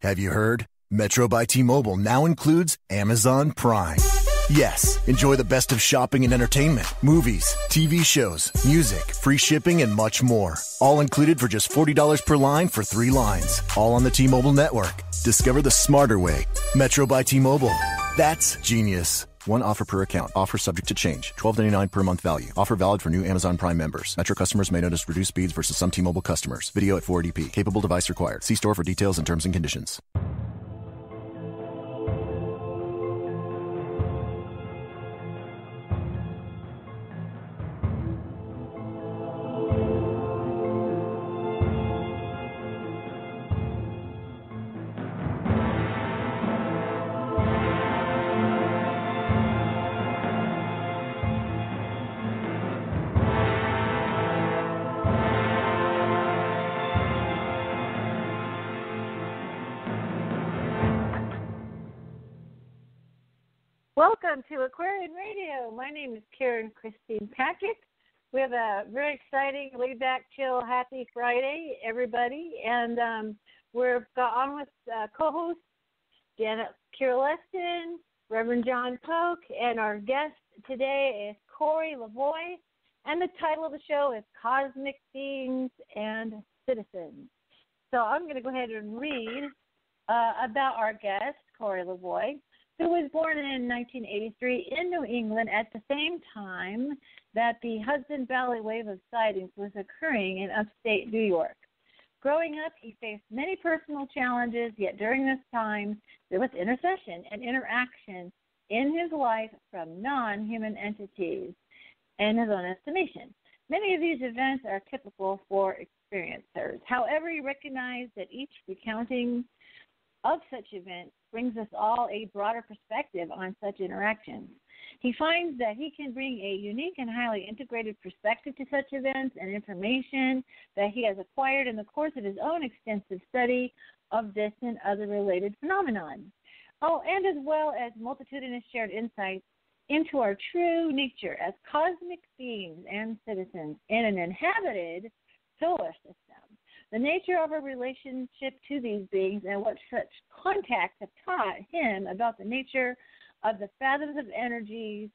Have you heard? Metro by T-Mobile now includes Amazon Prime. Yes, enjoy the best of shopping and entertainment, movies, TV shows, music, free shipping, and much more. All included for just $40 per line for 3 lines. All on the T-Mobile network. Discover the smarter way. Metro by T-Mobile. That's genius. One offer per account. Offer subject to change. $12.99 per month value. Offer valid for new Amazon Prime members. Metro customers may notice reduced speeds versus some T-Mobile customers. Video at 480p. Capable device required. See store for details and terms and conditions. Welcome to Aquarian Radio. My name is Karen Christine Patrick. We have a very exciting, laid-back, chill, happy Friday, everybody. And we're on with co-host Janet Leston, Reverend John Polk, and our guest today is Korey Lavoie. And the title of the show is Cosmic Beings and Citizens. So I'm going to go ahead and read about our guest, Korey Lavoie, who was born in 1983 in New England at the same time that the Hudson Valley wave of sightings was occurring in upstate New York. Growing up, he faced many personal challenges, yet during this time, there was intercession and interaction in his life from non-human entities, in his own estimation. Many of these events are typical for experiencers. However, he recognized that each recounting of such events brings us all a broader perspective on such interactions. He finds that he can bring a unique and highly integrated perspective to such events and information that he has acquired in the course of his own extensive study of this and other related phenomenon. Oh, and as well as multitudinous shared insights into our true nature as cosmic beings and citizens in an inhabited solar system. The nature of our relationship to these beings and what such contacts have taught him about the nature of the fathoms of energies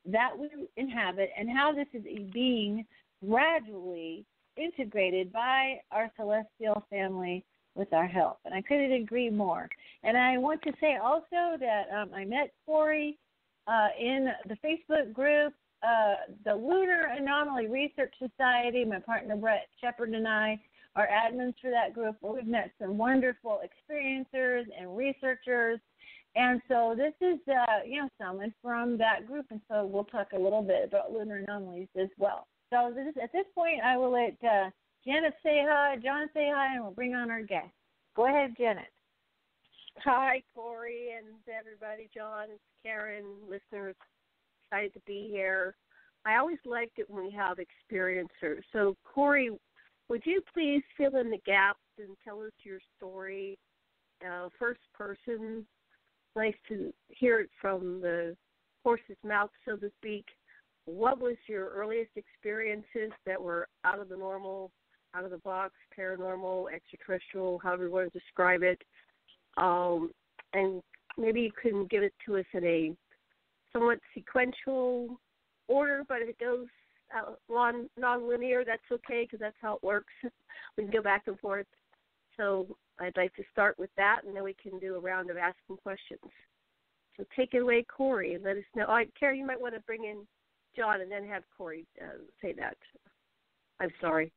that we inhabit and how this is being gradually integrated by our celestial family with our help. And I couldn't agree more. And I want to say also that I met Korey in the Facebook group, the Lunar Anomaly Research Society. My partner Brett Shepard and I are admins for that group, where we've met some wonderful experiencers and researchers. And so this is, someone from that group, and so we'll talk a little bit about lunar anomalies as well. So at this point, I will let Janet say hi, John say hi, and we'll bring on our guest. Go ahead, Janet. Hi, Korey and everybody, John, Karen, listeners, excited to be here. I always liked it when we have experiencers. So, Korey, would you please fill in the gaps and tell us your story, first person? Nice to hear it from the horse's mouth, so to speak. What was your earliest experiences that were out of the normal, out of the box, paranormal, extraterrestrial, however you want to describe it? And maybe you can give it to us in a somewhat sequential order, but if it goes non-linear, that's okay, because that's how it works. We can go back and forth. So I'd like to start with that, and then we can do a round of asking questions. So take it away, Korey, and let us know. Carrie, you might want to bring in John and then have Korey say that. I'm sorry.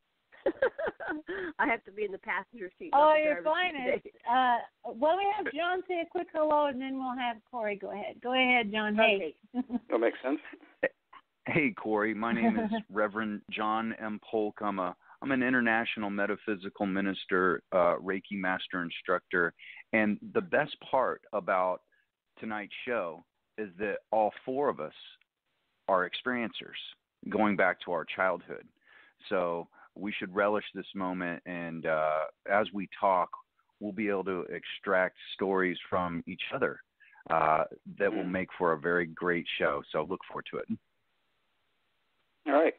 I have to be in the passenger seat. Oh, you're fine. Well, we have John say a quick hello, and then we'll have Korey go ahead. Go ahead, John. Hey. Okay. That makes sense. Hey, Korey. My name is Reverend John M. Polk. I'm an international metaphysical minister, Reiki master instructor, and the best part about tonight's show is that all four of us are experiencers going back to our childhood. So we should relish this moment, and as we talk, we'll be able to extract stories from each other that will make for a very great show. So look forward to it. All right.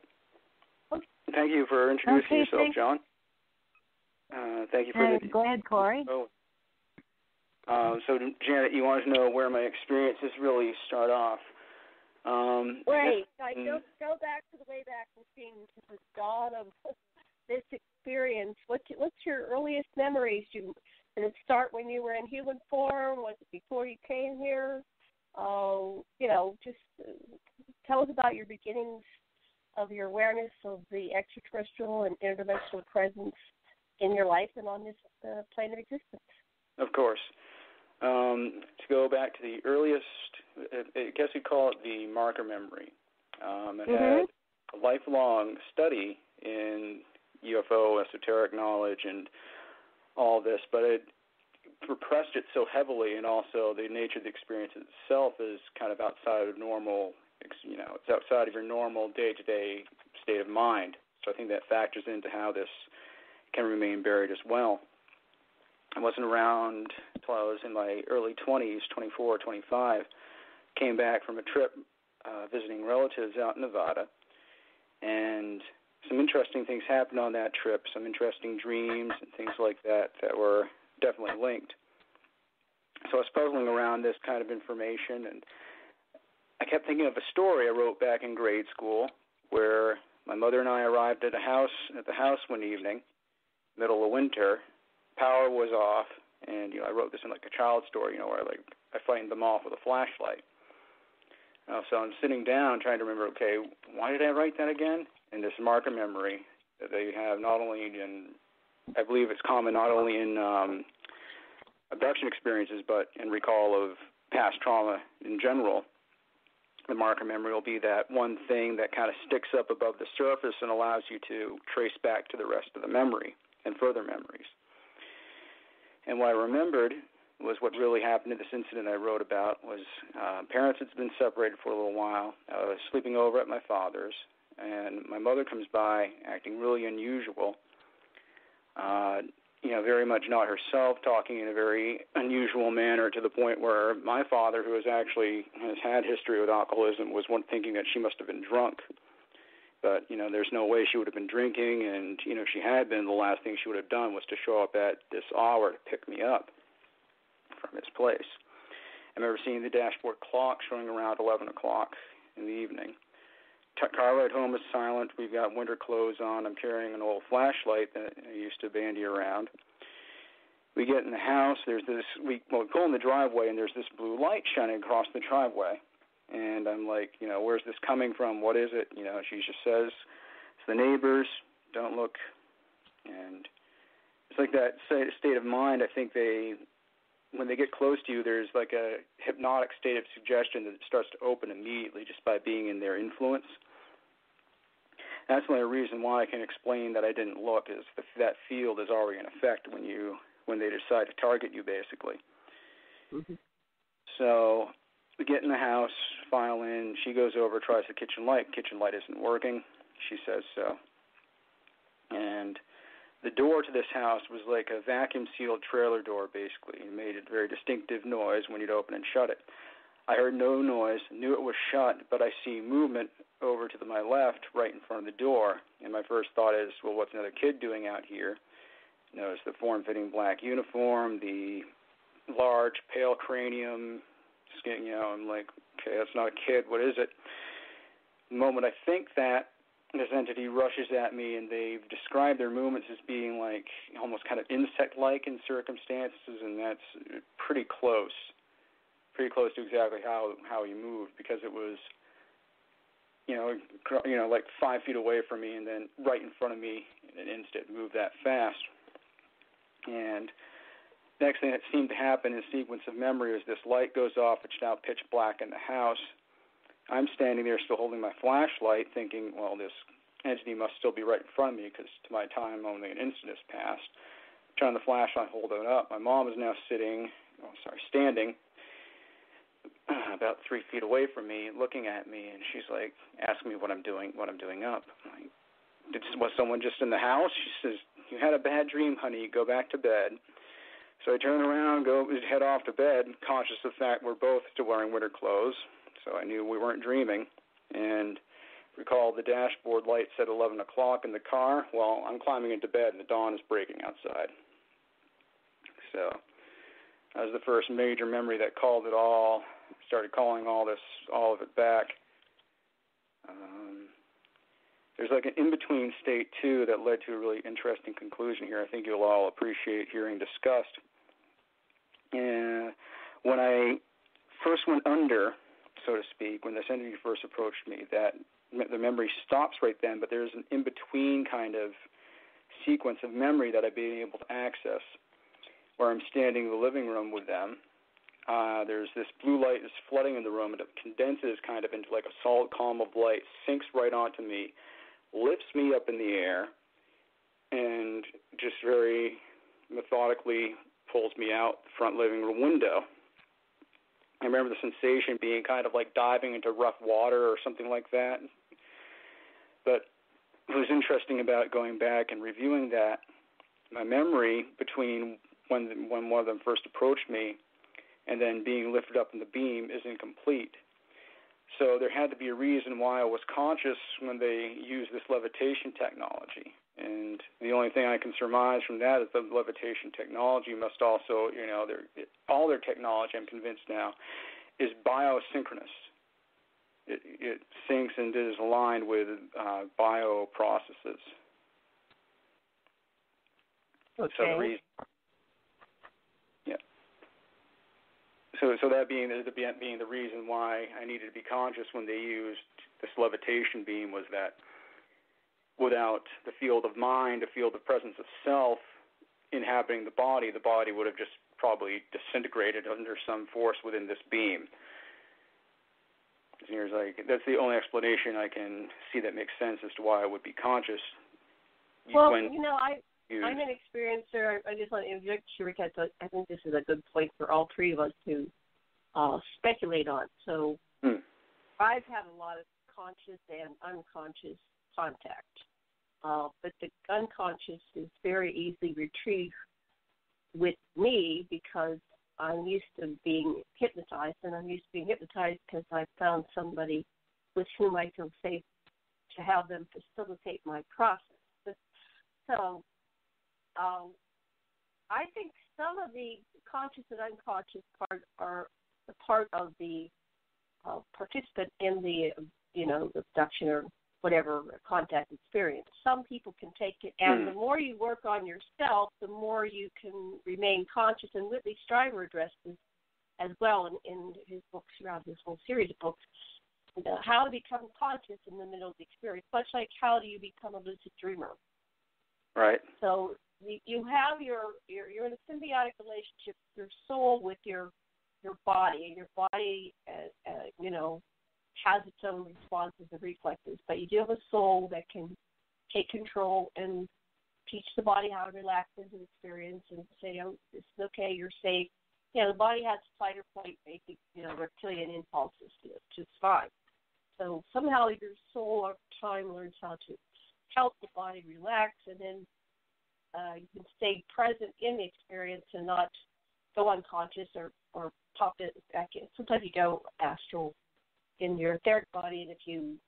Thank you for introducing yourself, John. Thank you for Go ahead, Korey. So, Janet, you want to know where my experiences really start off? Right. I go back to the way back machine, to the dawn of this experience. What's your earliest memories? Did it start when you were in human form? Was it before you came here? Just tell us about your beginnings of your awareness of the extraterrestrial and interdimensional presence in your life and on this plane of existence. Of course. To go back to the earliest, I guess you'd call it the marker memory. It had a lifelong study in UFO, esoteric knowledge, and all this, but it repressed it so heavily, and also the nature of the experience itself is kind of outside of normal, it's outside of your normal day-to-day state of mind. So I think that factors into how this can remain buried as well. I wasn't around until I was in my early 20s, 24, 25. Came back from a trip visiting relatives out in Nevada, and some interesting things happened on that trip, some interesting dreams and things like that were definitely linked. So I was puzzling around this kind of information, and I kept thinking of a story I wrote back in grade school where my mother and I arrived at the house one evening, middle of winter. Power was off, and I wrote this in like a child story, where I frightened them off with a flashlight. So I'm sitting down trying to remember, okay, why did I write that again? And this marker memory that they have not only in, I believe it's common not only in abduction experiences, but in recall of past trauma in general. The marker memory will be that one thing that kind of sticks up above the surface and allows you to trace back to the rest of the memory and further memories. And what I remembered was what really happened in this incident I wrote about was parents had been separated for a little while. I was sleeping over at my father's, and my mother comes by acting really unusual, very much not herself, talking in a very unusual manner to the point where my father, who has had history with alcoholism, was thinking that she must have been drunk. But, there's no way she would have been drinking, and, if she had been, the last thing she would have done was to show up at this hour to pick me up from his place. I remember seeing the dashboard clock showing around 11 o'clock in the evening. Car ride home is silent. We've got winter clothes on. I'm carrying an old flashlight that I used to bandy around. We get in the house. We pull in the driveway, and there's this blue light shining across the driveway. And I'm like, where's this coming from? What is it? She just says, it's the neighbors, don't look. And it's like that state of mind. I think when they get close to you, there's like a hypnotic state of suggestion that starts to open immediately just by being in their influence. That's the only reason why I can explain that I didn't look, is that field is already in effect when they decide to target you, basically. Mm-hmm. So we get in the house, file in. She goes over, tries the kitchen light. Kitchen light isn't working. She says so. And the door to this house was like a vacuum-sealed trailer door, basically. It made a very distinctive noise when you'd open and shut it. I heard no noise, knew it was shut, but I see movement over to my left, right in front of the door. And my first thought is, well, what's another kid doing out here? Notice the form-fitting black uniform, the large, pale cranium, skin, I'm like, okay, that's not a kid. What is it? The moment I think that, this entity rushes at me, and they've described their movements as being like almost kind of insect-like in circumstances, and that's pretty close to exactly how he moved, because it was, like 5 feet away from me, and then right in front of me in an instant, moved that fast. And next thing that seemed to happen in a sequence of memory is this light goes off. It's now pitch black in the house. I'm standing there still holding my flashlight thinking, well, this entity must still be right in front of me because to my time only an instant has passed. Turn the flashlight, hold it up. My mom is now standing about 3 feet away from me looking at me, and she's like asking me what I'm doing up. I'm like, was someone just in the house? She says, you had a bad dream, honey. Go back to bed. So I turn around, head off to bed, conscious of the fact we're both still wearing winter clothes. So I knew we weren't dreaming, and recall the dashboard light said 11 o'clock in the car. Well, I'm climbing into bed, and the dawn is breaking outside. So as the first major memory that called it all, started calling all of it back. There's like an in-between state, too, that led to a really interesting conclusion here I think you'll all appreciate hearing discussed. And when I first went under, so to speak, when this entity first approached me, that the memory stops right then, but there's an in-between kind of sequence of memory that I've been able to access, where I'm standing in the living room with them. There's this blue light is flooding in the room, and it condenses kind of into like a solid column of light, sinks right onto me, lifts me up in the air, and just very methodically pulls me out the front living room window. I remember the sensation being kind of like diving into rough water or something like that. But what was interesting about going back and reviewing that, my memory between when one of them first approached me and then being lifted up in the beam is incomplete. So there had to be a reason why I was conscious when they used this levitation technology. And the only thing I can surmise from that is the levitation technology must also, all their technology, I'm convinced now, is biosynchronous. It syncs and is aligned with bioprocesses. Okay. So the reason, So that being the reason why I needed to be conscious when they used this levitation beam was that without the field of mind, the field of presence of self inhabiting the body would have just probably disintegrated under some force within this beam. That's the only explanation I can see that makes sense as to why I would be conscious. Well, I'm an experiencer. I just want to interject here because I think this is a good point for all three of us to speculate on. So I've had a lot of conscious and unconscious contact, but the unconscious is very easily retrieved with me because I'm used to being hypnotized, and I'm used to being hypnotized because I found somebody with whom I feel safe to have them facilitate my process. So I think some of the conscious and unconscious part are the part of the participant in the, abduction or whatever contact experience. Some people can take it, and the more you work on yourself, the more you can remain conscious. And Whitley Strieber addressed this as well in his books, throughout his whole series of books, how to become conscious in the middle of the experience, much like how do you become a lucid dreamer. Right. So you have you're in a symbiotic relationship with your soul with your body, and your body, has its own responses and reflexes. But you do have a soul that can take control and teach the body how to relax into the experience and say, "Oh, this is okay, you're safe." The body has fight or flight, basic, reptilian impulses, which is fine. So somehow your soul over time learns how to help the body relax, and then you can stay present in the experience and not go unconscious or pop it back in. Sometimes you go astral in your etheric body, and if you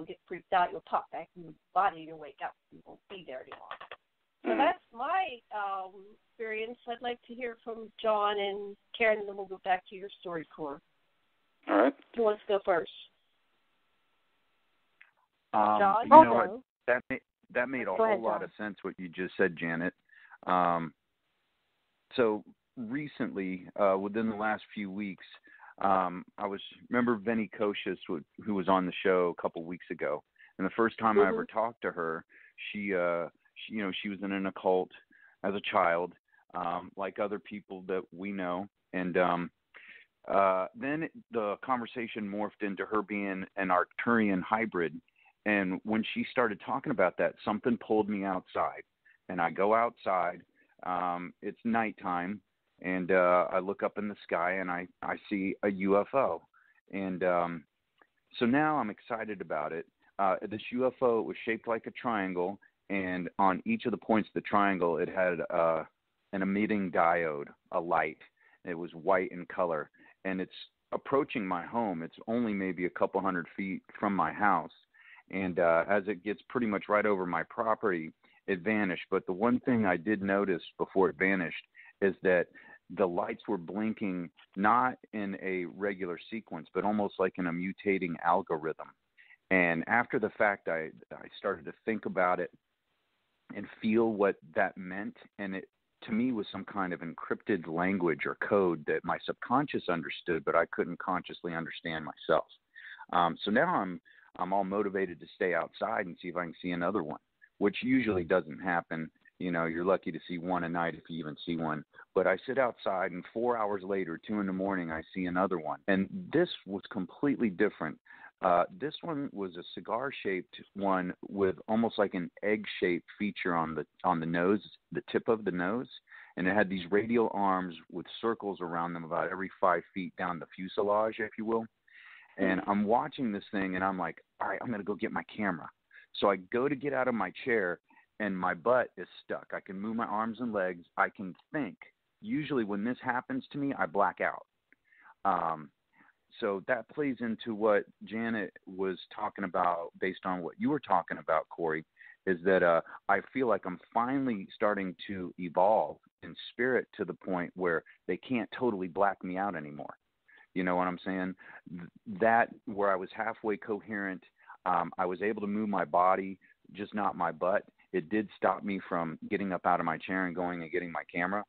get freaked out, you'll pop back in the body and you'll wake up. You won't be there anymore. So that's my experience. I'd like to hear from John and Karen, and then we'll go back to your story, Korey. All right. Who wants to go first? John? What? That made a Go whole ahead, lot John. of sense what you just said, Janet. So recently, within the last few weeks, remember Venny Koshis, who was on the show a couple weeks ago, and the first time I ever talked to her, she was in an occult as a child, like other people that we know, and then the conversation morphed into her being an Arcturian hybrid. And when she started talking about that, something pulled me outside. And I go outside. It's nighttime, and I look up in the sky, and I see a UFO. And so now I'm excited about it. This UFO was shaped like a triangle, and on each of the points of the triangle, it had an emitting diode, a light. It was white in color, and it's approaching my home. It's only maybe a couple hundred feet from my house. And as it gets pretty much right over my property, it vanished. But the one thing I did notice before it vanished is that the lights were blinking not in a regular sequence, but almost like in a mutating algorithm. And after the fact, I started to think about it and feel what that meant. And it, to me, was some kind of encrypted language or code that my subconscious understood, but I couldn't consciously understand myself. So now I'm all motivated to stay outside and see if I can see another one, which usually doesn't happen. You know, you're lucky to see one a night if you even see one. But I sit outside, and 4 hours later, 2 in the morning, I see another one. And this was completely different. This one was a cigar-shaped one with almost like an egg-shaped feature on the nose, the tip of the nose, and it had these radial arms with circles around them about every 5 feet down the fuselage, if you will. And I'm watching this thing, and I'm like, all right, I'm going to go get my camera. So I go to get out of my chair, and my butt is stuck. I can move my arms and legs. I can think. Usually when this happens to me, I black out. So that plays into what Janet was talking about based on what you were talking about, Korey, is that I feel like I'm finally starting to evolve in spirit to the point where they can't totally black me out anymore. You know what I'm saying? That where I was halfway coherent, I was able to move my body, just not my butt. It did stop me from getting up out of my chair and going and getting my camera.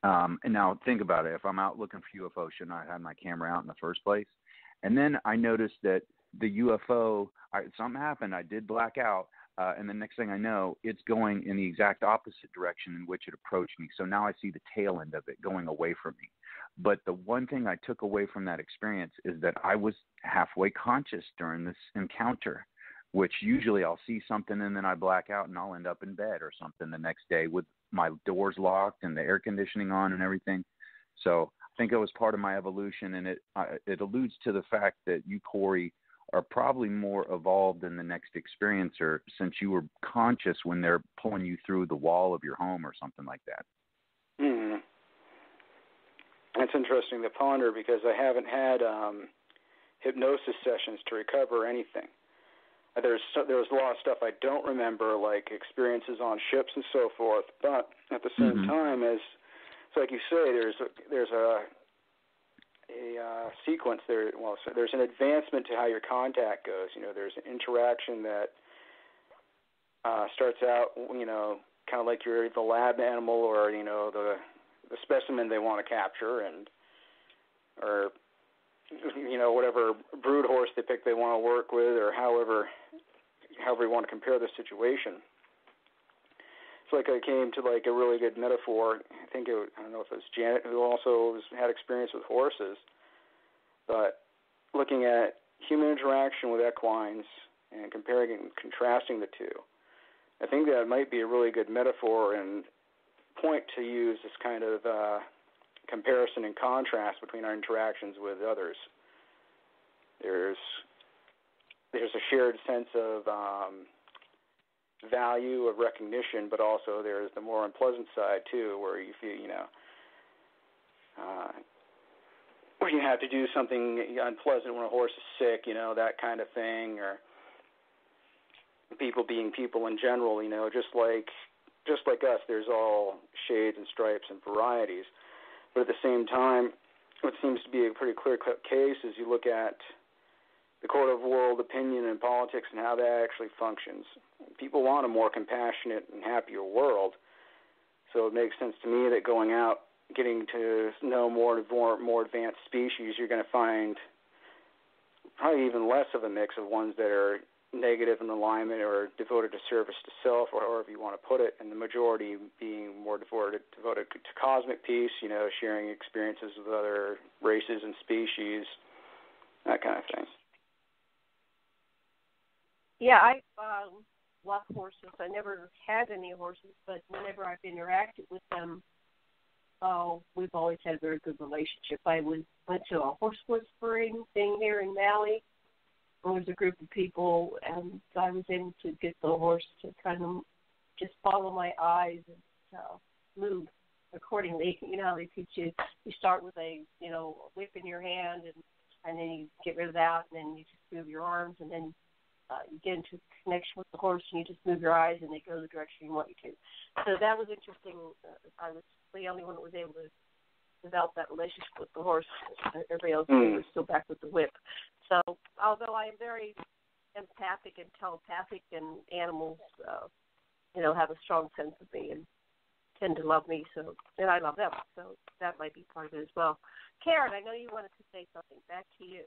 And now think about it. If I'm out looking for UFO, shouldn't I have had my camera out in the first place? And then I noticed that the UFO, something happened. I did black out. And the next thing I know, it's going in the exact opposite direction in which it approached me. So now I see the tail end of it going away from me. But the one thing I took away from that experience is that I was halfway conscious during this encounter, which usually I'll see something and then I black out and I'll end up in bed or something the next day with my doors locked and the air conditioning on and everything. So I think it was part of my evolution, and it alludes to the fact that you, Korey, are probably more evolved than the next experiencer, since you were conscious when they're pulling you through the wall of your home or something like that. Mm-hmm. That's interesting to ponder, because I haven't had hypnosis sessions to recover anything. There was a lot of stuff I don't remember, like experiences on ships and so forth. But at the same time, it's like you say, there's a sequence there. Well, so there's an advancement to how your contact goes. You know, there's an interaction that starts out, you know, kind of like you're the lab animal, or you know, the specimen they want to capture, or you know, whatever brood horse they pick they want to work with, or however you want to compare the situation. It's like I came to like a really good metaphor. I don't know if it was Janet who also had experience with horses, but looking at human interaction with equines and comparing and contrasting the two, I think that might be a really good metaphor and point to use this kind of comparison and contrast between our interactions with others. There's a shared sense of value, of recognition, but also there's the more unpleasant side too, where you feel, you know, where you have to do something unpleasant when a horse is sick, you know, that kind of thing, or people being people in general, you know, just like us, there's all shades and stripes and varieties. But at the same time, what seems to be a pretty clear-cut case is you look at the court of world opinion and politics and how that actually functions. People want a more compassionate and happier world, so it makes sense to me that going out, getting to know more advanced species, you're going to find probably even less of a mix of ones that are negative in alignment or devoted to service to self, or however you want to put it, and the majority being more devoted to cosmic peace, you know, sharing experiences with other races and species, that kind of thing. Yeah, I love horses. I never had any horses, but whenever I've interacted with them, we've always had a very good relationship. I went to a horse whispering thing here in Valley. There was a group of people, and I was able to get the horse to kind of just follow my eyes and move accordingly. You know, they teach you, you start with a, you know, a whip in your hand, and then you get rid of that, and then you just move your arms, and then you get into connection with the horse, and you just move your eyes, and they go the direction you want you to. So that was interesting. I was the only one that was able to develop that relationship with the horse. Everybody else was still back with the whip. So although I am very empathic and telepathic, and animals, have a strong sense of me and tend to love me, and I love them. So that might be part of it as well. Karen, I know you wanted to say something. Back to you.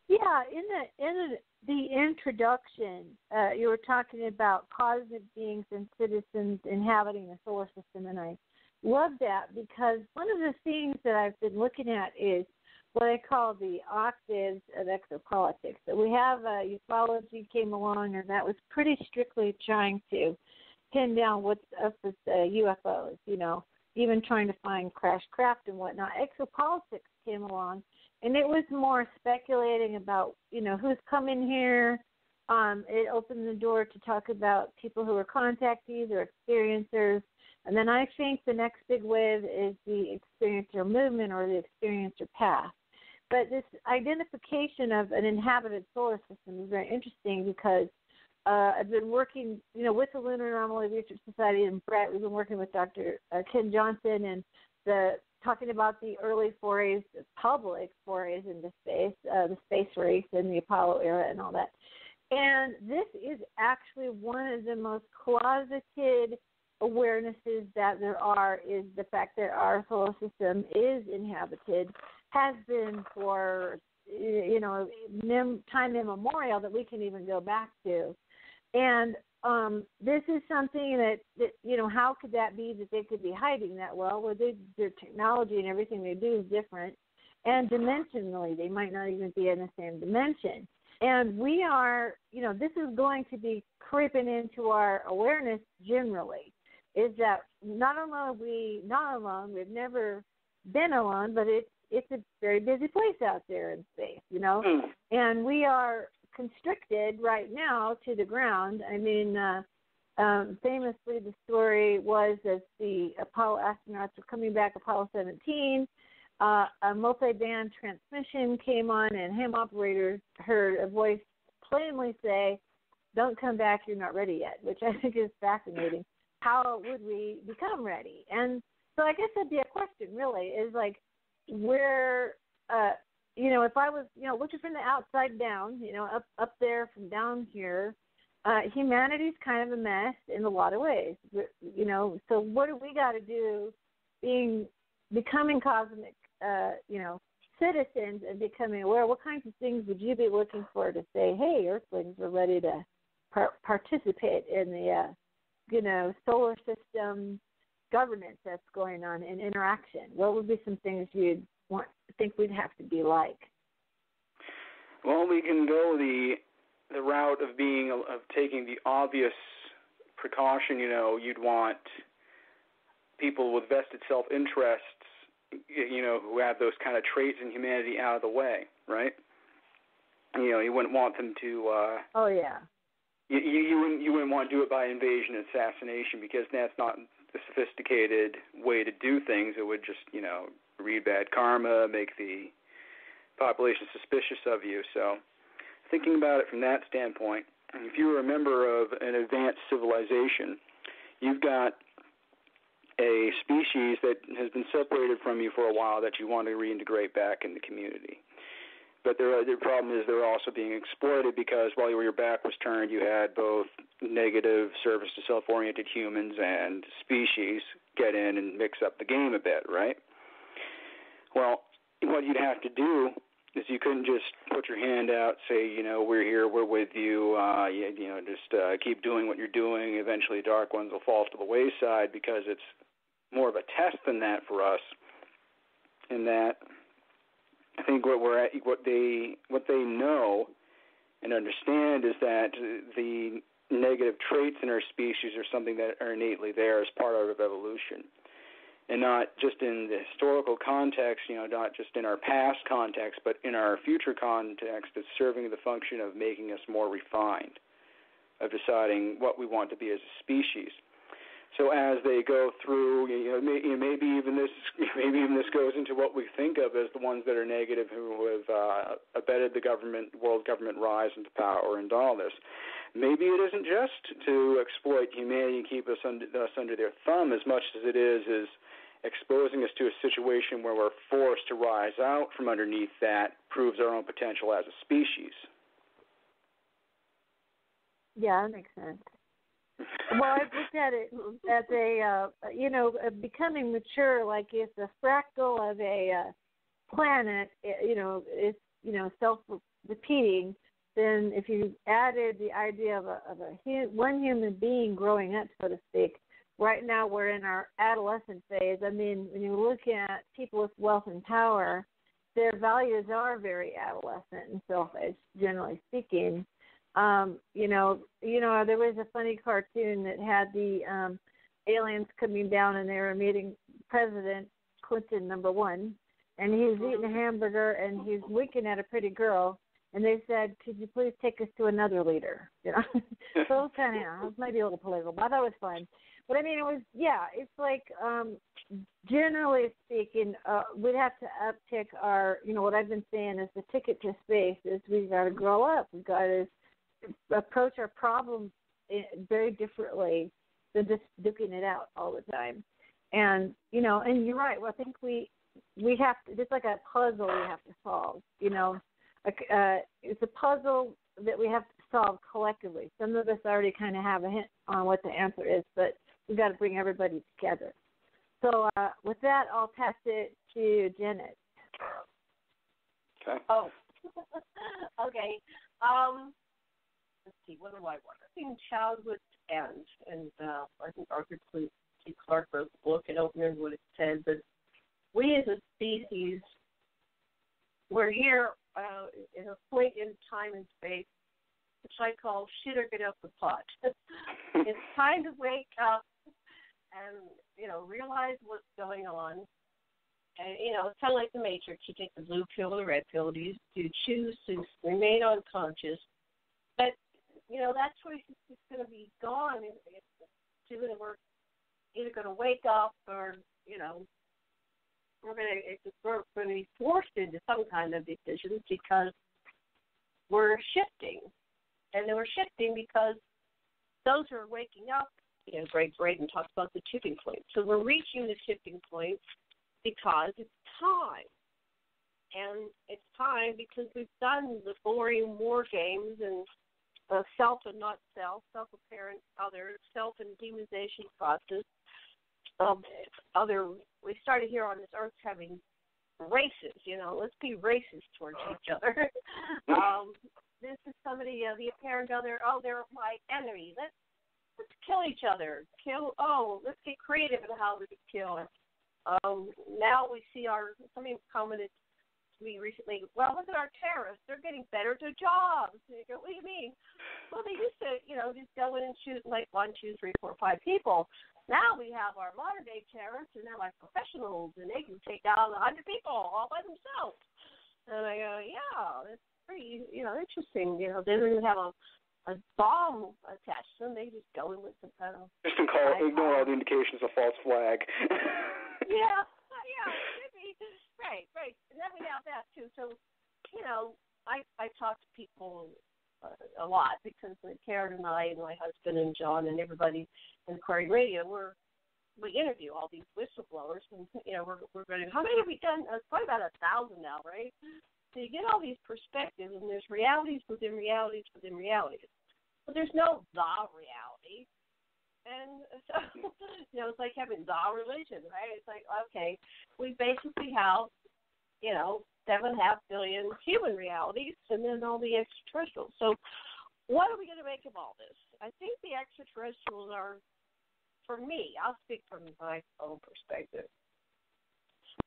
Yeah, in the introduction, you were talking about cosmic beings and citizens inhabiting the solar system, and I love that because one of the things that I've been looking at is what I call the octaves of exopolitics. So we have ufology came along, and that was pretty strictly trying to pin down what's up with UFOs, even trying to find crash craft and whatnot. Exopolitics came along, and it was more speculating about, who's coming here. It opened the door to talk about people who are contactees or experiencers. And then I think the next big wave is the experiencer movement or the experiencer path. But this identification of an inhabited solar system is very interesting because I've been working, with the Lunar Anomaly Research Society and Brett. We've been working with Dr. Ken Johnson and talking about the early forays, public forays into space, the space race and the Apollo era and all that. And this is actually one of the most closeted awarenesses that there are, is the fact that our solar system is inhabited, has been for, time immemorial that we can even go back to. And this is something that, how could that be that they could be hiding that well? Well, their technology and everything they do is different. And dimensionally, they might not even be in the same dimension. And we are, this is going to be creeping into our awareness generally, is that not only we've never been alone, but it's a very busy place out there in space, and we are constricted right now to the ground. I mean, famously, the story was that the Apollo astronauts were coming back, Apollo 17, a multi-band transmission came on, and ham operators heard a voice plainly say, "Don't come back, you're not ready yet," which I think is fascinating. How would we become ready? And so I guess that'd be a question, really, is like, where, if I was, looking from the outside down, up there from down here, humanity's kind of a mess in a lot of ways, so what do we got to do becoming cosmic, citizens and becoming aware? What kinds of things would you be looking for to say, hey, Earthlings, we're ready to participate in the, solar system governance that's going on in interaction? What would be some things you'd think we'd have to be like? Well, we can go the route of taking the obvious precaution. You'd want people with vested self-interests, who have those kind of traits in humanity out of the way, right? You wouldn't want them to. Oh yeah. You wouldn't want to do it by invasion and assassination, because that's not the sophisticated way to do things. It would just, breed bad karma, make the population suspicious of you. So thinking about it from that standpoint, if you're a member of an advanced civilization, you've got a species that has been separated from you for a while that you want to reintegrate back in the community. But the problem is they're also being exploited, because while your back was turned, you had both negative service to self-oriented humans and species get in and mix up the game a bit, right? Well, what you'd have to do is you couldn't just put your hand out, say, we're here, we're with you, just keep doing what you're doing. Eventually Dark Ones will fall to the wayside, because it's more of a test than that for us, in that I think what they know and understand is that the negative traits in our species are something that are innately there as part of evolution, and not just in the historical context, not just in our past context, but in our future context. It's serving the function of making us more refined, of deciding what we want to be as a species. So as they go through, maybe even this goes into what we think of as the ones that are negative, who have abetted the world government rise into power and all this. Maybe it isn't just to exploit humanity and keep us under their thumb, as much as it is exposing us to a situation where we're forced to rise out from underneath that proves our own potential as a species. Yeah, that makes sense. Well, I've looked at it as becoming mature, like if the fractal of a planet, is, self-repeating, then if you added the idea of one human being growing up, so to speak, right now we're in our adolescent phase. I mean, when you look at people with wealth and power, their values are very adolescent and selfish, generally speaking. There was a funny cartoon that had the aliens coming down and they were meeting President Clinton, number one, and he's eating a hamburger and he's winking at a pretty girl, and they said, "Could you please take us to another leader?" So it was kind of, maybe a little political, but I thought it was fun. But I mean, it's like, generally speaking, we'd have to uptick our, what I've been saying is the ticket to space is we've got to grow up. We've got to approach our problems very differently than just duking it out all the time. And, and you're right. Well, I think we have to, it's like a puzzle we have to solve, it's a puzzle that we have to solve collectively. Some of us already kind of have a hint on what the answer is, but we've got to bring everybody together. So with that, I'll pass it to Janet. Okay. Oh, okay. Let's see, what do I want? I think childhood ends, and I think Arthur C. Clarke wrote the book and opened what it said, but we as a species, we're here in a point in time and space, which I call shit or get off the pot. It's time to wake up and, realize what's going on. And, it's kind of like the Matrix. You take the blue pill or the red pill. You choose to remain unconscious. But, that choice is going to be gone. We're either going to wake up or, we're going to be forced into some kind of decisions because we're shifting. And then we're shifting because those who are waking up, Greg Braden talks about the tipping point. So we're reaching the tipping point because it's time. And it's time because we've done the boring war games and self and not self, self-apparent other, self and demonization process. We started here on this earth having races, let's be racist towards each other. This is somebody, the apparent other, they're my enemy. Let's kill each other. Let's get creative in how we kill. Now we see somebody commented to me recently, well, look at our terrorists. They're getting better at their jobs. And you go, what do you mean? Well, they used to, just go in and shoot like 1, 2, 3, 4, 5 people. Now we have our modern-day terrorists, and they're like professionals, and they can take down 100 people all by themselves. And I go, yeah, that's pretty, interesting. They don't even have a bomb attached to them. They just go in with some kind of... Just ignore all the indications of false flag. Yeah, maybe. Right. And then we have that, too. So, I talk to people a lot because Karen and I and my husband and John and everybody in Korey Radio, we interview all these whistleblowers, and we're going to. How many have we done? It's probably about 1,000 now, right? So you get all these perspectives, and there's realities within realities within realities, but there's no the reality. And so it's like having the religion, right? It's like, okay, we basically have 7.5 billion human realities, and then all the extraterrestrials. So what are we going to make of all this? I think the extraterrestrials are, for me, I'll speak from my own perspective,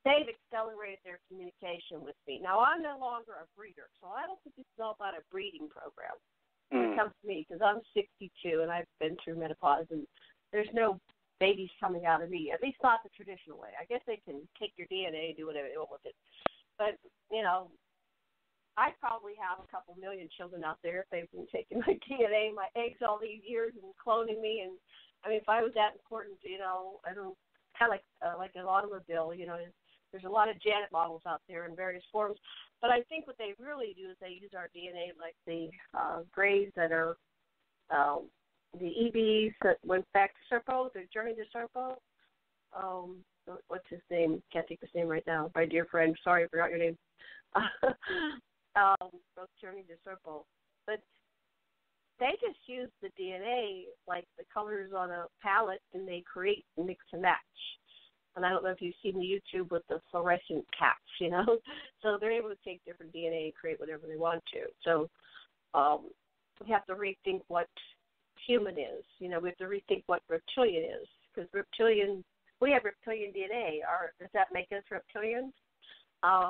they've accelerated their communication with me. Now, I'm no longer a breeder, so I don't think this is all about a breeding program when it comes to me, because I'm 62 and I've been through menopause, and there's no babies coming out of me, at least not the traditional way. I guess they can take your DNA and do whatever they want with it. But, I probably have a couple million children out there if they've been taking my DNA, my eggs all these years and cloning me. And, if I was that important, I don't, kind of like an automobile, there's a lot of Janet models out there in various forms. But I think what they really do is they use our DNA like the Greys that are the EBs that went back to Serpo, the journey to Serpo. what's his name? Can't think of his name right now. My dear friend, sorry, I forgot your name. Both Journey to Circle. But they just use the DNA, like the colors on a palette, and they create and mix and match. And I don't know if you've seen the YouTube with the fluorescent cats, So they're able to take different DNA and create whatever they want to. So we have to rethink what human is. We have to rethink what reptilian is. Because we have reptilian DNA. Does that make us reptilians?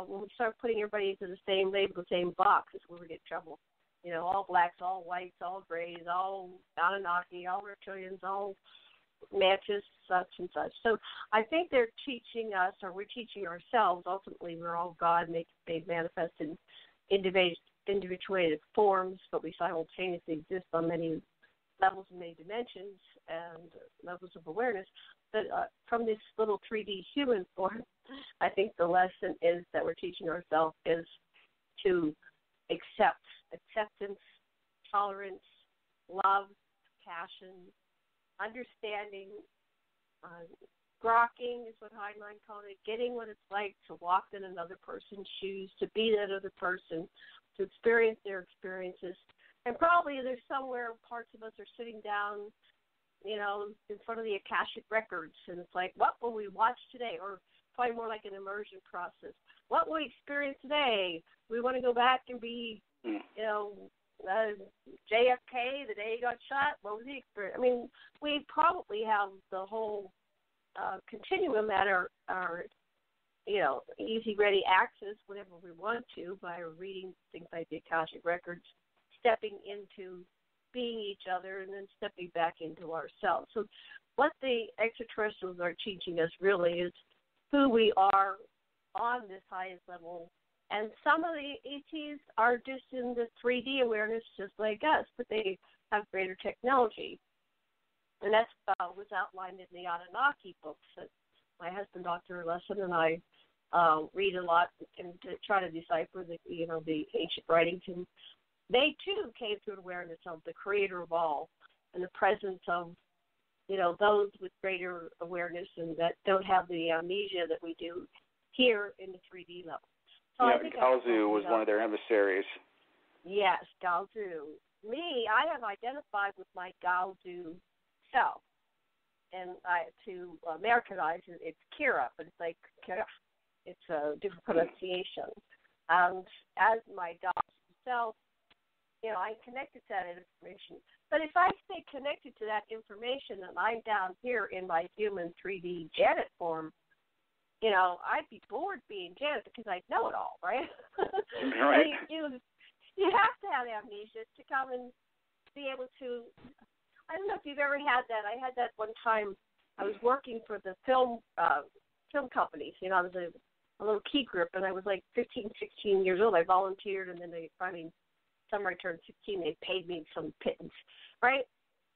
When we start putting everybody into the same label, the same box, is where we get in trouble. All blacks, all whites, all grays, all Anunnaki, all reptilians, all matches, such and such. So I think they're teaching us, or we're teaching ourselves, ultimately we're all God made manifest in individuated forms, but we simultaneously exist on many levels and many dimensions and levels of awareness. But from this little 3D human form, I think the lesson is that we're teaching ourselves is to acceptance, tolerance, love, passion, understanding, grokking is what Heinlein called it, getting what it's like to walk in another person's shoes, to be that other person, to experience their experiences. And probably there's somewhere parts of us are sitting down, in front of the Akashic records, and it's like, what will we watch today? Or probably more like an immersion process. What will we experience today? We want to go back and be, JFK, the day he got shot. What was the experience? I mean, we probably have the whole continuum at our easy, ready access whenever we want to by reading things like the Akashic records, stepping into being each other, and then stepping back into ourselves. So what the extraterrestrials are teaching us really is who we are on this highest level. And some of the ETs are just in the 3D awareness just like us, but they have greater technology. And that was outlined in the Anunnaki books that my husband, Dr. Lesson, and I read a lot and to try to decipher the ancient writings. And they, too, came to an awareness of the creator of all and the presence of, those with greater awareness and that don't have the amnesia that we do here in the 3D level. So Galzu was one of their emissaries. Yes, Galzu. I have identified with my Galzu self. And to Americanize it, it's Kira, but it's like Kira. It's a different pronunciation. And as my Galzu self, I'm connected to that information. But if I stay connected to that information and I'm down here in my human 3D Janet form, I'd be bored being Janet because I know it all, right? Right. You have to have amnesia to come and be able to. I don't know if you've ever had that. I had that one time. I was working for the film companies. I was a little key grip, and I was like 15, 16 years old. I volunteered, and then summer I turned 16, they paid me some pittance, right?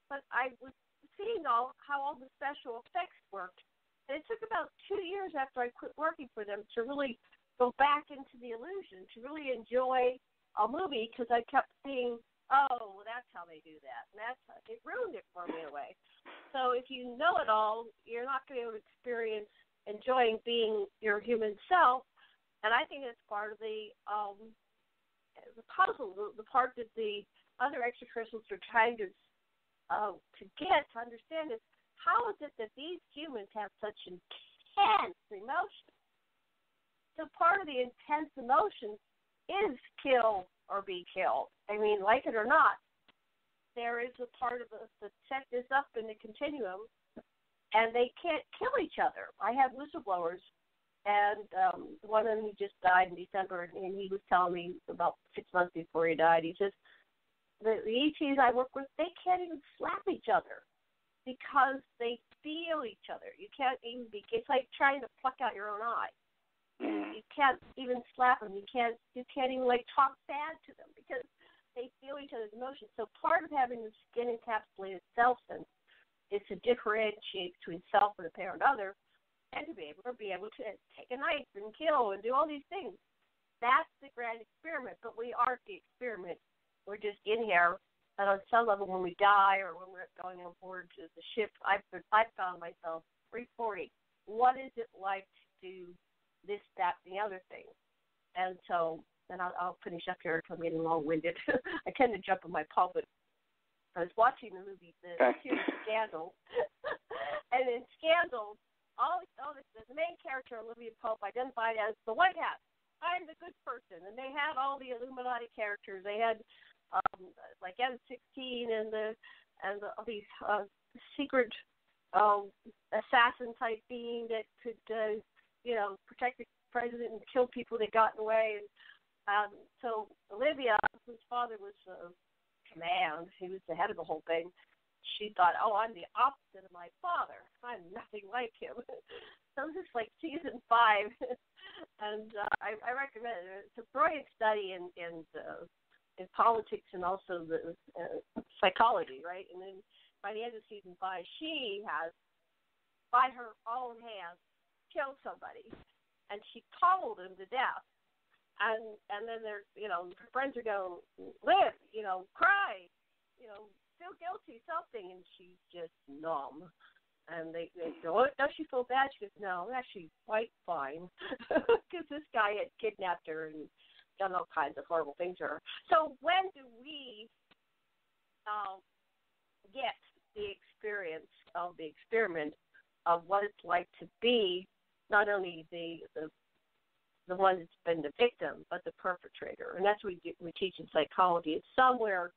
But I was seeing how all the special effects worked. And it took about 2 years after I quit working for them to really go back into the illusion, to really enjoy a movie, because I kept seeing, oh, well, that's how they do that. And it ruined it for me in a way. So if you know it all, you're not going to be able to experience enjoying being your human self. And I think that's part of the puzzle, the part that the other extraterrestrials are trying to understand is, how is it that these humans have such intense emotions? So part of the intense emotions is kill or be killed. I mean, like it or not, there is a part of us that set this up in the continuum, and they can't kill each other. I have whistleblowers, and one of them just died in December, and he was telling me about 6 months before he died, he says, the ETs I work with, they can't even slap each other because they feel each other. You can't even it's like trying to pluck out your own eye. You can't even slap them. You can't even talk bad to them because they feel each other's emotions. So part of having the skin encapsulated self sense is to differentiate between self and a parent other, and to be able to take a knife and kill and do all these things. That's the grand experiment, but we aren't the experiment. We're just in here, and on some level when we die or when we're going on board to the ship, I found myself 340 what is it like to do this, that, and the other thing? And so, and I'll finish up here because I'm getting long-winded. I tend to jump on my pulpit. I was watching the movie, the series Scandal, and in Scandal, the main character, Olivia Pope, identified as the White Hat. I'm the good person, and they had all the Illuminati characters. They had like M16 and all these secret assassin type being that could protect the president and kill people that got in the way. So Olivia, whose father was command, he was the head of the whole thing. She thought, I'm the opposite of my father. I'm nothing like him. So this is like season 5, and I recommend it. It's a brilliant study in politics and also the psychology, right? And then by the end of season 5, she has, by her own hands, killed somebody, and she pummeled him to death. And then her friends are going, live, cry, feel guilty, something, and she's just numb. And they go, does she feel bad? She goes, no, I'm actually quite fine, because this guy had kidnapped her and done all kinds of horrible things to her. So when do we get the experience of the experiment of what it's like to be not only the one that's been the victim, but the perpetrator? And that's what we teach in psychology. It's somewhere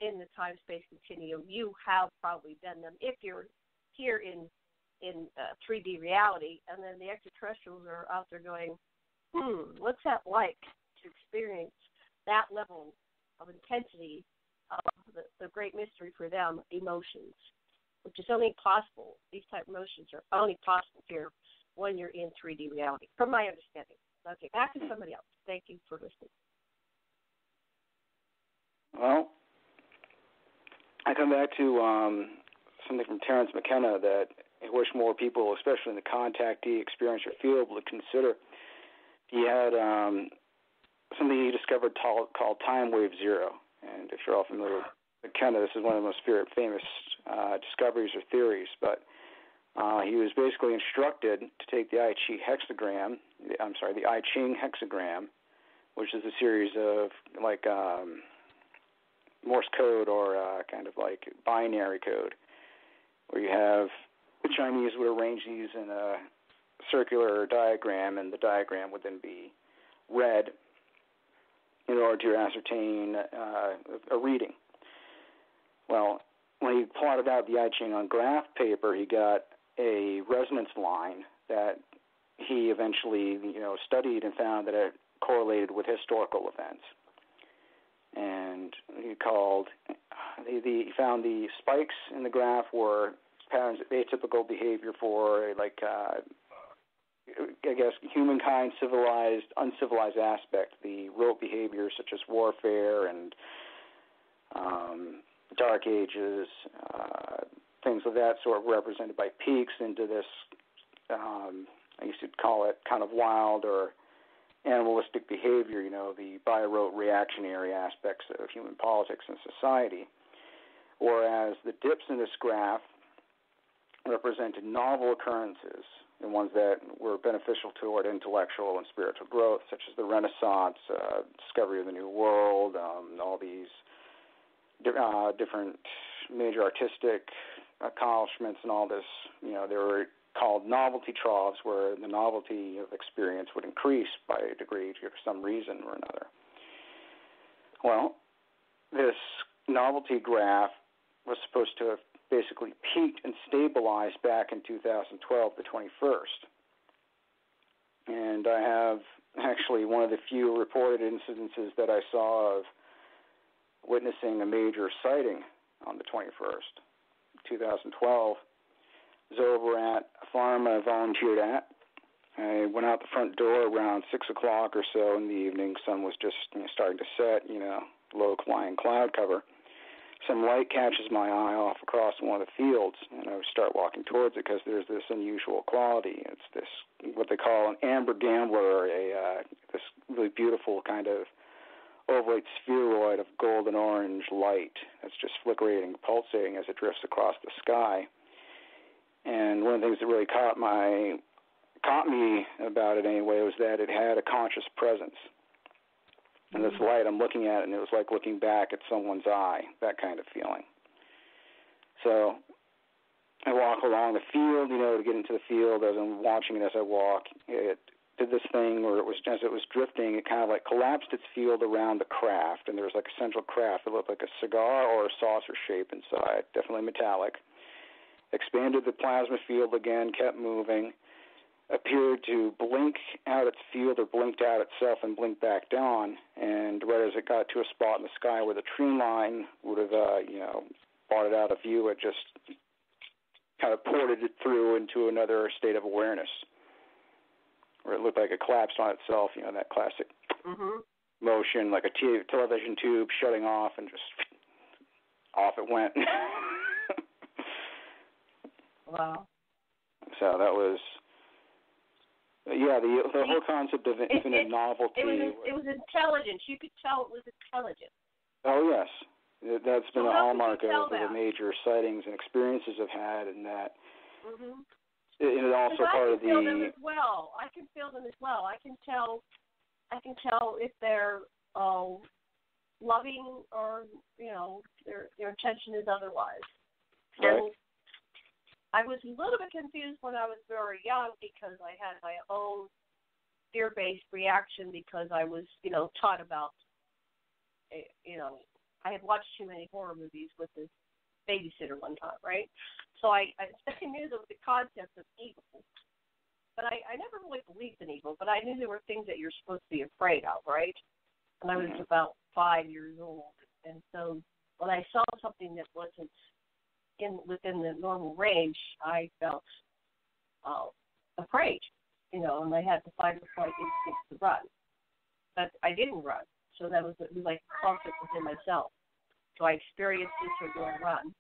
in the time-space continuum. You have probably been them if you're here in 3D reality, and then the extraterrestrials are out there going, what's that like to experience that level of intensity of the great mystery for them, emotions, which is only possible. These type of emotions are only possible here when you're in 3D reality, from my understanding. Okay, back to somebody else. Thank you for listening. Well, I come back to something from Terence McKenna that I wish more people, especially in the contactee experience or field, would consider. He had something he discovered called time wave zero. And if you're all familiar with McKenna, this is one of the most famous discoveries or theories. But he was basically instructed to take the I Ching hexagram, which is a series of like Morse code or kind of like binary code, where you have the Chinese would arrange these in a circular diagram, and the diagram would then be read in order to ascertain a reading. Well, when he plotted out the I Ching on graph paper, he got a resonance line that he eventually, studied and found that it correlated with historical events. And he found the spikes in the graph were patterns of atypical behavior for humankind, civilized, uncivilized aspect. The rote behaviors such as warfare and dark ages, things of that sort, represented by peaks into this, I used to call it kind of wild or animalistic behavior, the bi-rote reactionary aspects of human politics and society. Whereas the dips in this graph represented novel occurrences and ones that were beneficial toward intellectual and spiritual growth, such as the Renaissance, discovery of the New World, all these different major artistic accomplishments and all this. They were called novelty troughs, where the novelty of experience would increase by a degree for some reason or another. Well, this novelty graph was supposed to have basically peaked and stabilized back in 2012, the 21st. And I have actually one of the few reported incidences that I saw of witnessing a major sighting on the 21st, 2012. I was over at a farm I volunteered at. I went out the front door around 6 o'clock or so in the evening. Sun was just starting to set, low-lying cloud cover. Some light catches my eye off across one of the fields, and I start walking towards it because there's this unusual quality. It's this, what they call an amber gambler, this really beautiful kind of ovate spheroid of golden orange light that's just flickering, pulsating as it drifts across the sky. And one of the things that really caught my caught me about it anyway was that it had a conscious presence. And this light, I'm looking at it, and it was like looking back at someone's eye, that kind of feeling. So I walk along the field, to get into the field. As I'm watching it as I walk, it did this thing where as it was drifting, it kind of like collapsed its field around the craft, and there was like a central craft that looked like a cigar or a saucer shape inside, definitely metallic. Expanded the plasma field again, kept moving, appeared to blink out its field or blinked out itself and blinked back down, and right as it got to a spot in the sky where the tree line would have, brought it out of view, it just kind of ported it through into another state of awareness, where it looked like it collapsed on itself, that classic motion, like a television tube shutting off, and just off it went. Wow. So that was, the whole concept of infinite novelty. It was intelligence. You could tell it was intelligent. Oh, yes. That's been a hallmark of the major sightings and experiences I've had, and that it also part of the. I can feel them as well. I can tell if they're loving or their intention is otherwise. So right. I was a little bit confused when I was very young because I had my own fear-based reaction because I was taught about I had watched too many horror movies with this babysitter one time, right? So I knew the concept of evil. But I never really believed in evil, but I knew there were things that you're supposed to be afraid of, right? And I was about 5 years old. And so when I saw something that wasn't within the normal range, I felt afraid, and I had to find the right instinct to run. But I didn't run. So that was like conflict within myself. So I experienced it, so go and run.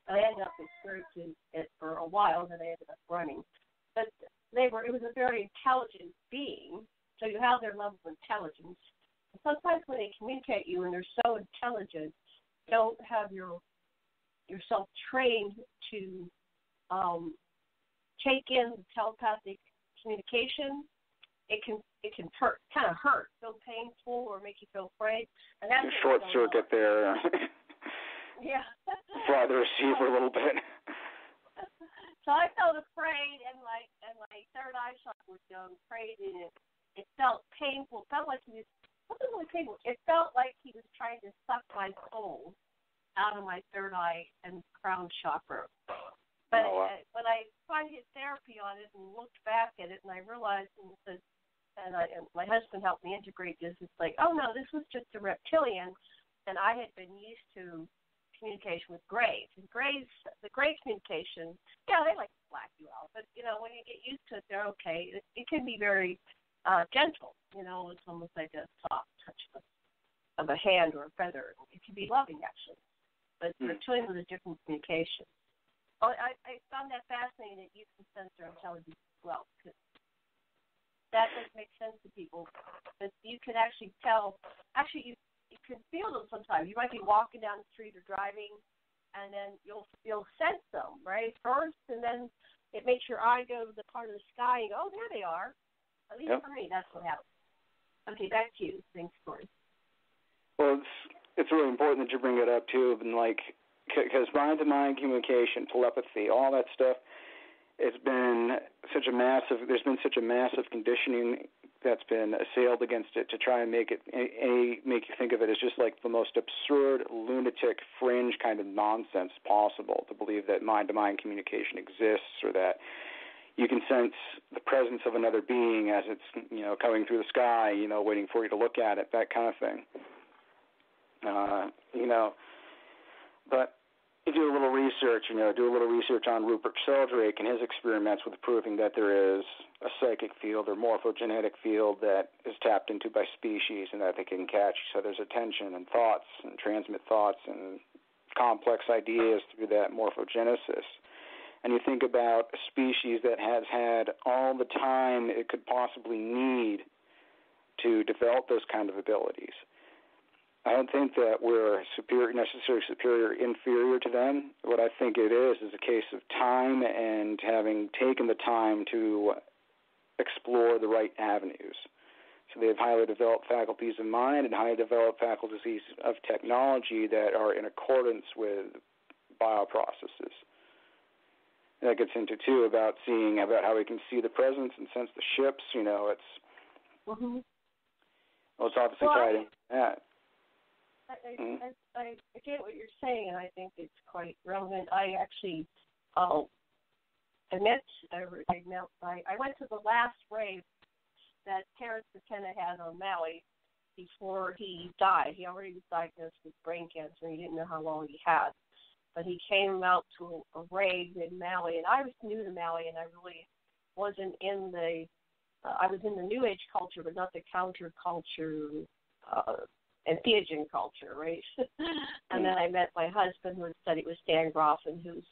I ended up experiencing it for a while, and then I ended up running. But it was a very intelligent being, so you have their level of intelligence. And sometimes when they communicate you and they're so intelligent, you don't have yourself trained to take in the telepathic communication. It can hurt, kind of hurt, feel painful, or make you feel afraid. And that's short circuit there. Yeah. Fly the receiver a little bit. So I felt afraid, and my third eye chakra was going crazy, and it felt painful. It felt like it wasn't really painful. It felt like he was trying to suck my soul out of my third eye and crown chakra. But when I finally did therapy on it and looked back at it, and I realized, and my husband helped me integrate this, it's like, oh no, this was just a reptilian, and I had been used to communication with Greys. And the Grey communication, they like to black you out, but when you get used to it, they're okay. It can be very gentle, it's almost like a soft touch of a hand or a feather. It can be loving, actually. But reptilian was a different communication. Well, I found that fascinating that you can sense their intelligence as well, because that doesn't make sense to people. But you can actually tell. Actually, you can feel them sometimes. You might be walking down the street or driving, and then you'll sense them right first, and then it makes your eye go to the part of the sky and go, oh, there they are. At least for me, that's what happens. Okay, back to you. Thanks, Korey. Well, it's really important that you bring it up too, and because mind-to-mind communication, telepathy, all that stuff, there's been such a massive conditioning that's been assailed against it to try and make you think of it as just like the most absurd, lunatic, fringe kind of nonsense possible, to believe that mind-to-mind communication exists, or that you can sense the presence of another being as it's coming through the sky, waiting for you to look at it, that kind of thing. But you do a little research, on Rupert Sheldrake and his experiments with proving that there is a psychic field or morphogenetic field that is tapped into by species, and that they can catch each other's attention and thoughts and transmit thoughts and complex ideas through that morphogenesis. And you think about a species that has had all the time it could possibly need to develop those kind of abilities. I don't think that we're necessarily superior, inferior to them. What I think it is a case of time, and having taken the time to explore the right avenues. So they have highly developed faculties of mind and highly developed faculties of technology that are in accordance with bioprocesses. And that gets into, too, about how we can see the presence and sense the ships. It's it's obviously tied into that. I get what you're saying, and I think it's quite relevant. I actually, I went to the last rave that Terrence McKenna had on Maui before he died. He already was diagnosed with brain cancer, and he didn't know how long he had. But he came out to a rave in Maui, and I was new to Maui, and I really wasn't in the I was in the New Age culture, but not the counterculture and theogen culture, right? And then I met my husband, who had studied with Stan Groff, and who's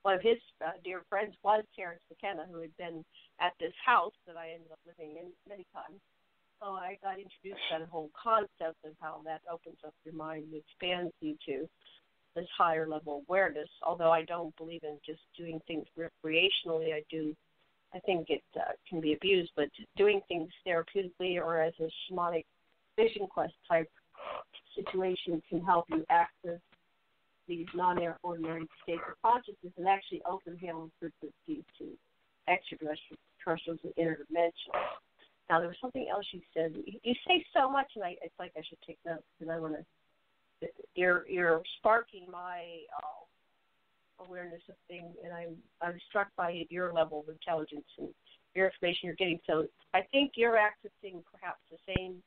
one of his dear friends was Terrence McKenna, who had been at this house that I ended up living in many times. So I got introduced to that whole concept of how that opens up your mind and expands you to this higher level awareness. Although I don't believe in just doing things recreationally, I think it can be abused, but doing things therapeutically or as a shamanic vision quest type situation can help you access these non-ordinary states of consciousness and actually open halo frequencies to extraterrestrials and interdimensional. Now, there was something else you said. You say so much, and it's like I should take notes because I want to. You're sparking my awareness of things, and I'm struck by your level of intelligence and your information you're getting. So I think you're accessing perhaps the same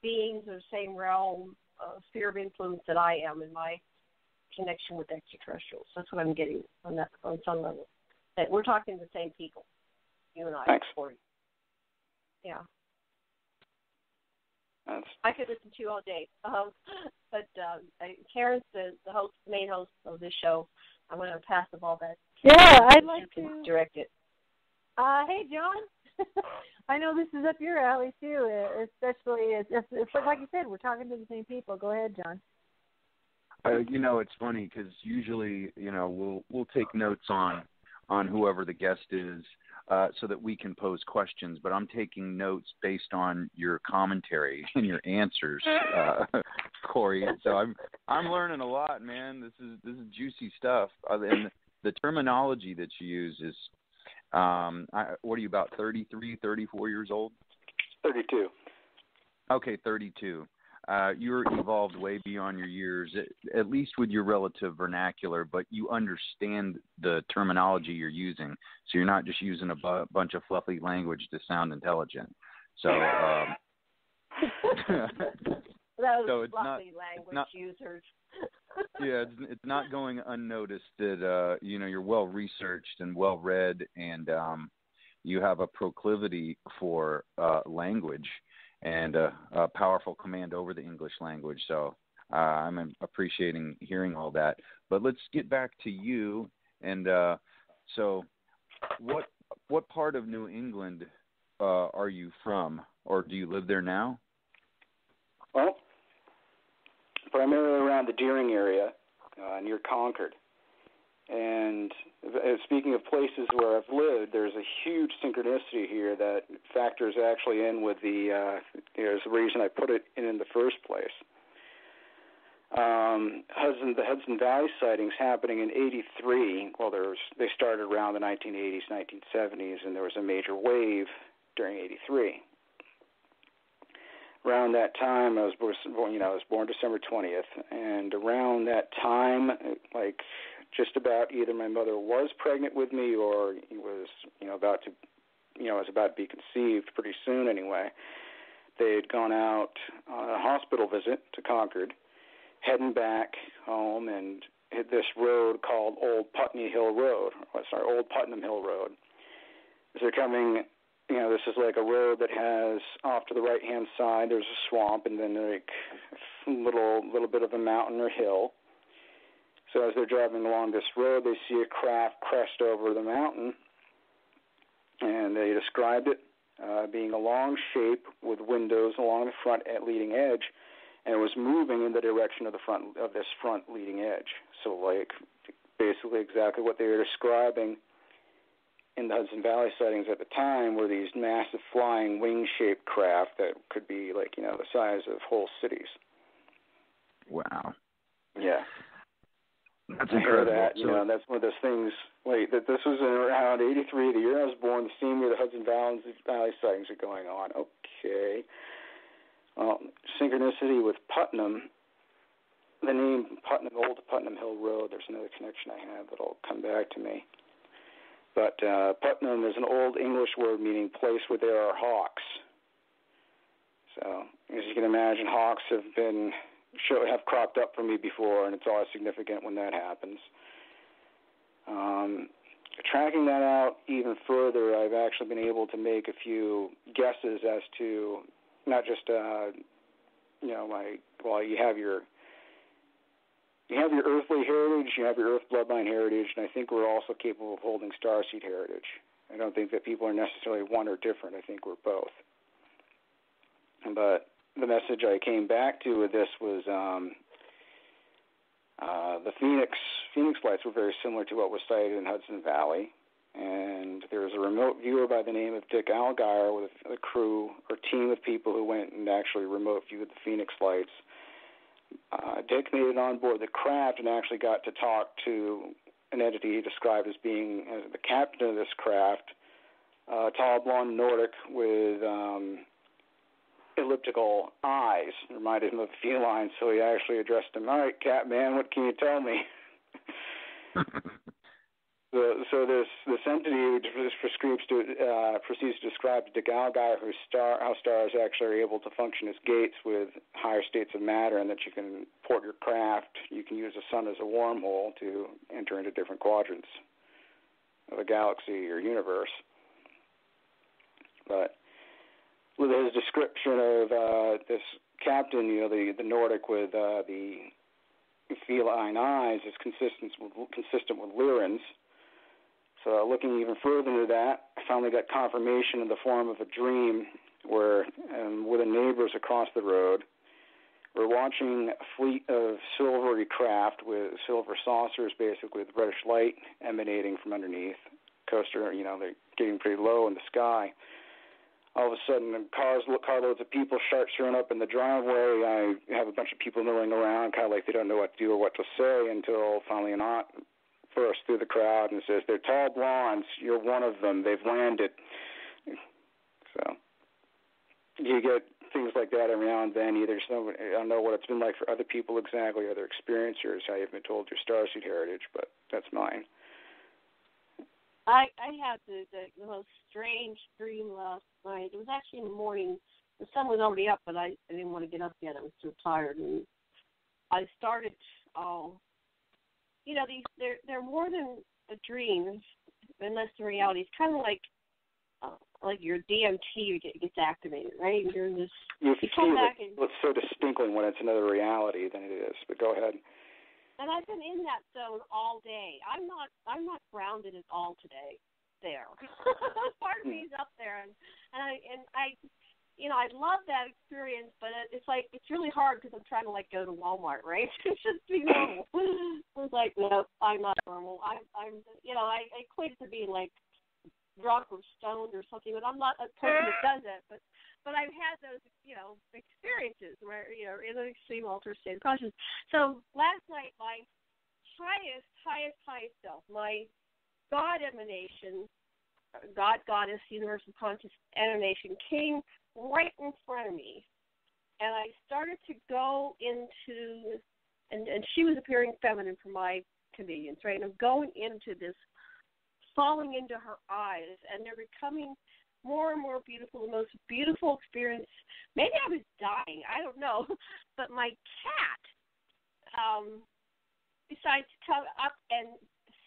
beings or same realm sphere of influence that I am in my connection with extraterrestrials. That's what I'm getting on some level. That we're talking to the same people, you and I. Thanks. Yeah. I could listen to you all day. But Karen's the main host of this show. I'm going to pass the ball back. Yeah, I'd like to direct it. Hey, John. I know this is up your alley too. Especially, it's like you said, we're talking to the same people. Go ahead, John. It's funny because usually, we'll take notes on whoever the guest is, so that we can pose questions. But I'm taking notes based on your commentary and your answers, Korey. So I'm learning a lot, man. This is juicy stuff. And the terminology that you use is, what are you, about 33, 34 years old? 32. Okay, 32. You're evolved way beyond your years, at least with your relative vernacular, but you understand the terminology you're using. So you're not just using a bunch of fluffy language to sound intelligent. So, those fluffy language users. Yeah, it's not going unnoticed that, you're well-researched and well-read, and you have a proclivity for language and a powerful command over the English language. So I'm appreciating hearing all that. But let's get back to you. And so what part of New England are you from, or do you live there now? Well, primarily around the Deering area, near Concord. And speaking of places where I've lived, there's a huge synchronicity here that factors actually in with the reason I put it in the first place. The Hudson Valley sightings happening in '83. Well, they started around the 1980s, 1970s, and there was a major wave during '83. Around that time, I was born December 20th, and around that time, just about either my mother was pregnant with me or he was, about to be conceived pretty soon anyway. They had gone out on a hospital visit to Concord, heading back home and hit this road called Old Putnam Hill Road. As they're coming, this is like a road that has off to the right-hand side, there's a swamp and then a little bit of a mountain or hill. So as they're driving along this road, they see a craft crest over the mountain, and they described it being a long shape with windows along the front leading edge, and it was moving in the direction of this front leading edge. So basically exactly what they were describing in the Hudson Valley sightings at the time were these massive flying wing-shaped craft that could be like, the size of whole cities. Wow. Yeah. That's incredible. That, that's one of those things. That this was around '83, the year I was born, the same year the Hudson Valley sightings are going on. Okay. Synchronicity with Putnam. The name Putnam, Old Putnam Hill Road, there's another connection I have that'll come back to me. But Putnam is an old English word meaning place where there are hawks. So, as you can imagine, hawks have cropped up for me before, and it's always significant when that happens. Tracking that out even further, I've actually been able to make a few guesses as to not just, you have your earthly heritage, you have your earth bloodline heritage, and I think we're also capable of holding starseed heritage. I don't think that people are necessarily one or different. I think we're both. But the message I came back to with this was the Phoenix lights were very similar to what was sighted in Hudson Valley. And there was a remote viewer by the name of Dick Allgaier with a crew or team of people who went and actually remote viewed the Phoenix lights. Dick made it on board the craft and actually got to talk to an entity he described as being the captain of this craft, tall, blonde Nordic with elliptical eyes. It reminded him of a feline, so he actually addressed him, "All right, Catman, what can you tell me?" So this entity proceeds to describe to Dick Allgaier how stars actually are able to function as gates with higher states of matter, and that you can port your craft. You can use the sun as a wormhole to enter into different quadrants of a galaxy or universe. But with his description of this captain, the Nordic with the feline eyes is consistent with Lyran's. So looking even further into that, I finally got confirmation in the form of a dream where, with the neighbors across the road, we're watching a fleet of silvery craft with silver saucers, basically with reddish light emanating from underneath. Coaster, they're getting pretty low in the sky. All of a sudden, carloads of people start showing up in the driveway. I have a bunch of people milling around, kind of like they don't know what to do or what to say, until finally an aunt bursts through the crowd and says, "They're tall blondes. You're one of them. They've landed." So you get things like that every now and then. I don't know what it's been like for other people exactly, other experiencers, how you've been told your starseed heritage, but that's mine. I had the most strange dream last night. It was actually in the morning. The sun was already up, but I didn't want to get up yet. I was too tired. And I started, they're more than a dream, unless the reality. It's kind of like your DMT gets activated, right? You come back and it's so distinctly when it's another reality than it is. But go ahead. And I've been in that zone all day. I'm not grounded at all today. There, part of me is up there, and I love that experience. But it's really hard because I'm trying to go to Walmart, right? It's just be normal. I was like, no, I'm not normal. I equate it to being drunk or stoned or something, but I'm not a person that does that. But I've had those, experiences where, in an extreme altered state of consciousness. So last night, my highest self, my God emanation, God, Goddess, Universal Conscious emanation came right in front of me. And I started to go into, and she was appearing feminine for my convenience, right? And I'm going into this, falling into her eyes, and they're becoming more and more beautiful, the most beautiful experience. Maybe I was dying, I don't know. But my cat decided to come up and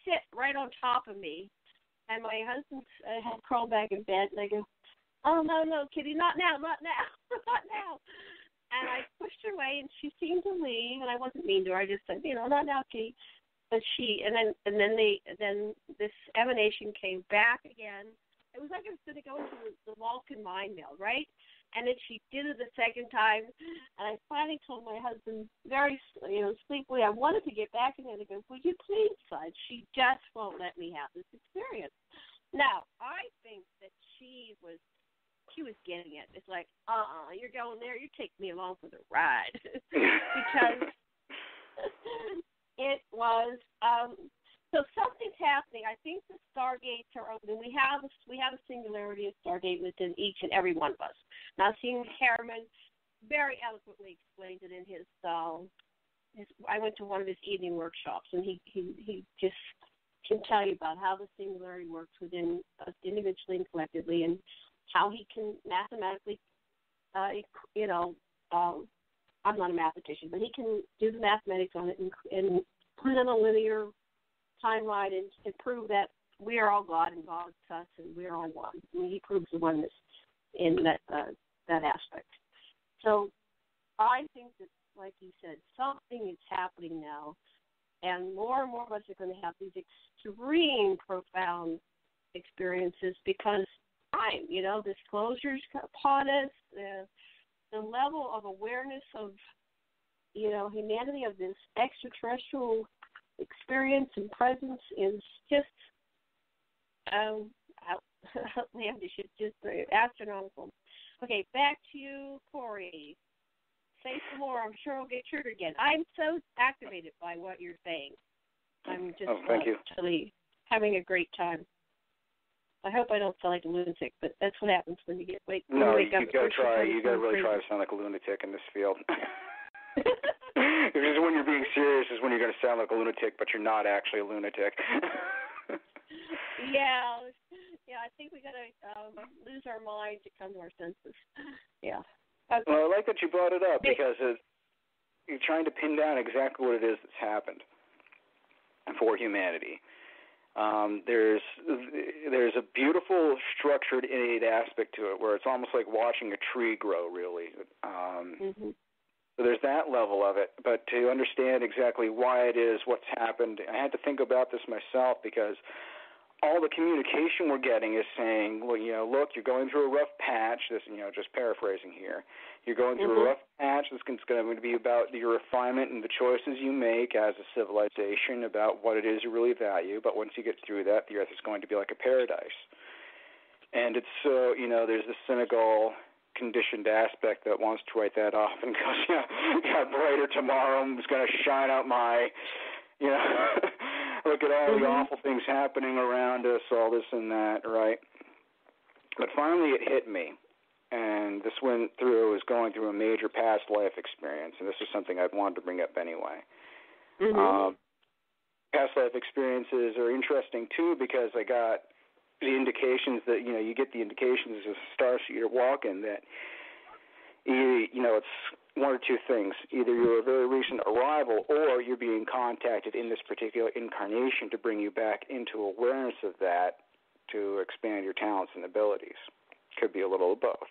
sit right on top of me. And my husband had crawled back in bed, and I go, "Oh, no, Kitty, not now, not now, not now." And I pushed her away, and she seemed to leave, and I wasn't mean to her. I just said, "Not now, Kitty." But then this emanation came back again. It was like I was going to go into the Vulcan mind meld, right? And then she did it the second time, and I finally told my husband very, sleepily, I wanted to get back in there and go, "Will you please, son?" She just won't let me have this experience. Now, I think that she was getting it. It's like, you're going there, you take me along for the ride. Because it was, so something's happening. I think the stargates are open. We have a singularity of stargate within each and every one of us. Now, seeing Harriman very eloquently explained it in his I went to one of his evening workshops, and he just can tell you about how the singularity works within us individually and collectively, and how he can mathematically, I'm not a mathematician, but he can do the mathematics on it and put it on a linear timeline and prove that we are all God and God's us and we are all one. I mean, he proves the oneness in that aspect. So I think that, like you said, something is happening now, and more of us are going to have these extreme, profound experiences because time, disclosures upon us, the level of awareness of, humanity, of this extraterrestrial experience and presence is just outlandish. It's just astronomical. Okay, back to you, Korey. Say some more. I'm sure I'll get triggered again. I'm so activated by what you're saying. I'm just thank you. Really having a great time. I hope I don't sound like a lunatic, but that's what happens when you wake up. No, you got to try. You got to really try to sound like a lunatic in this field. Because when you're being serious is when you're going to sound like a lunatic, but you're not actually a lunatic. Yeah. I think we got to lose our mind to come to our senses. Yeah. Okay. Well, I like that you brought it up because you're trying to pin down exactly what it is that's happened for humanity. There's a beautiful structured innate aspect to it where it's almost like watching a tree grow, really. So there's that level of it, but to understand exactly why it is, what's happened, I had to think about this myself because all the communication we're getting is saying, well, look, you're going through a rough patch. This, just paraphrasing here. You're going through a rough patch. This is going to be about your refinement and the choices you make as a civilization about what it is you really value. But once you get through that, the earth is going to be like a paradise. And it's so, there's this cynical, conditioned aspect that wants to write that off and goes, brighter tomorrow. I'm just going to shine out my, look at all the awful things happening around us, all this and that, right? But finally it hit me, and this went through, is going through a major past life experience, and this is something I've wanted to bring up anyway. Past life experiences are interesting, too, because I got the indications that, you get the indications as a starseed or walk-in that, it's one or two things. Either you're a very recent arrival or you're being contacted in this particular incarnation to bring you back into awareness of that to expand your talents and abilities. Could be a little of both.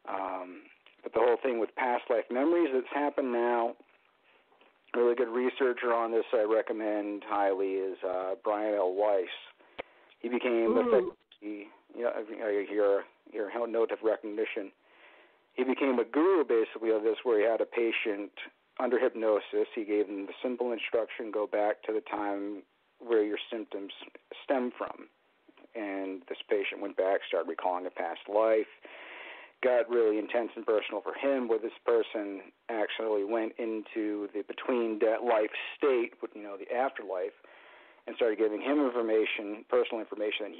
But the whole thing with past life memories that's happened now, a really good researcher on this I recommend highly is Brian L. Weiss. He became, your note of recognition. He became a guru, basically, of this, where he had a patient under hypnosis. He gave them the simple instruction, go back to the time where your symptoms stem from. And this patient went back, started recalling a past life. Got really intense and personal for him, where this person actually went into the between-life state, the afterlife, and started giving him information, personal information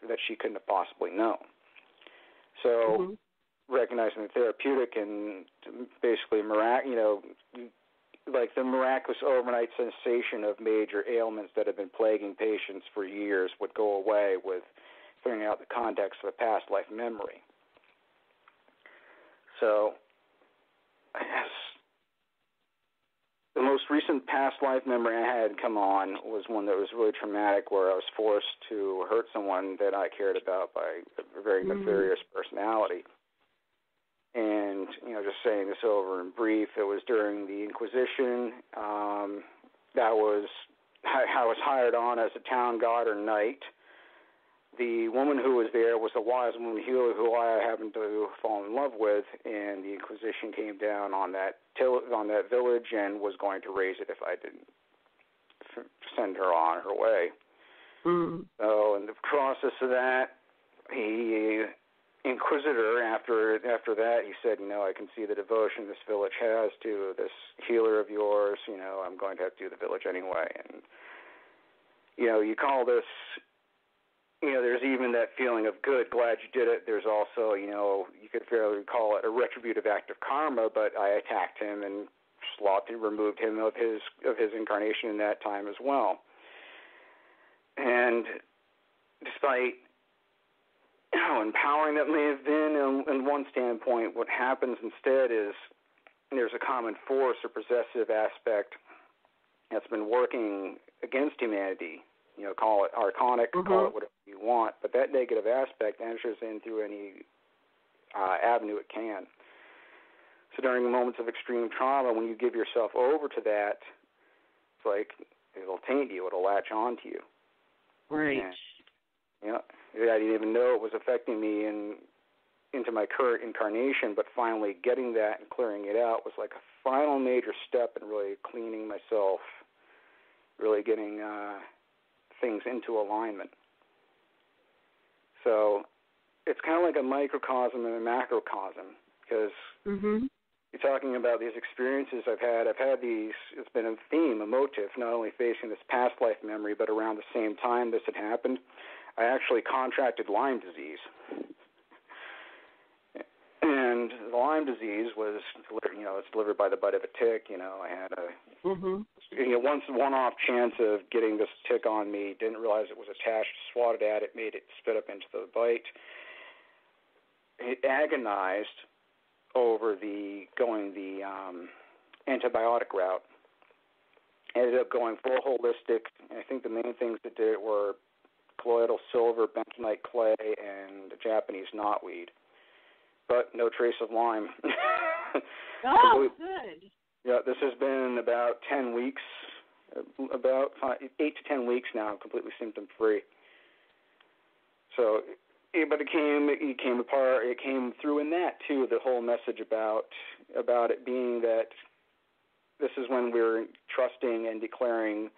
that she couldn't have possibly known. So, recognizing the therapeutic and basically like the miraculous overnight sensation of major ailments that have been plaguing patients for years would go away with figuring out the context of a past life memory. So, I guess the most recent past life memory I had come on was one that was really traumatic, where I was forced to hurt someone that I cared about by a very nefarious personality. And, just saying this over in brief, it was during the Inquisition. I was hired on as a town guard or knight. The woman who was there was a wise woman who I happened to fall in love with, and the Inquisition came down on that village and was going to raise it if I didn't send her on her way. So in the process of that, Inquisitor, after that, he said, I can see the devotion this village has to this healer of yours. I'm going to have to do the village anyway. And, you call this, there's even that feeling of good, glad you did it. There's also, you could fairly call it a retributive act of karma, but I attacked him and removed him of his incarnation in that time as well. And despite how empowering that may have been in one standpoint, what happens instead is there's a common force or possessive aspect that's been working against humanity. Call it archonic, call it whatever you want, but that negative aspect enters in through any avenue it can. So during moments of extreme trauma, when you give yourself over to that, it's like it'll taint you, it'll latch on to you. Right. And, I didn't even know it was affecting me into my current incarnation, but finally getting that and clearing it out was like a final major step in really cleaning myself, really getting things into alignment. So it's kind of like a microcosm and a macrocosm, because you're talking about these experiences I've had these, it's been a theme, a motif, not only facing this past life memory, but around the same time this had happened, I actually contracted Lyme disease. And the Lyme disease was, it's delivered by the bite of a tick. I had a one-off chance of getting this tick on me. Didn't realize it was attached. Swatted at it, made it spit up into the bite. It agonized over going the antibiotic route. Ended up going full holistic. And I think the main things that did it were colloidal silver, bentonite clay, and Japanese knotweed. But no trace of Lyme. Oh, good. Yeah, this has been about 10 weeks, about 8 to 10 weeks now. I'm completely symptom-free. So, but it came apart. It came through in that too. The whole message about it being that this is when we're trusting and declaring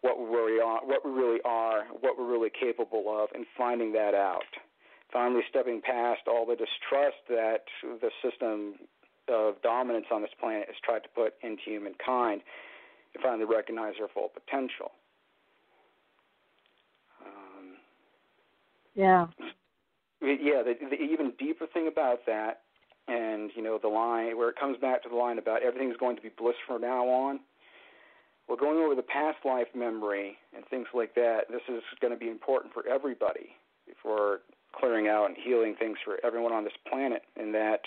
what we really are, what we're really capable of, and finding that out. Finally stepping past all the distrust that the system of dominance on this planet has tried to put into humankind, and finally recognize their full potential. The even deeper thing about that, and the line where it comes back to the line about everything's going to be bliss from now on. We're going over the past life memory and things like that. This is going to be important for everybody for clearing out and healing things for everyone on this planet, and that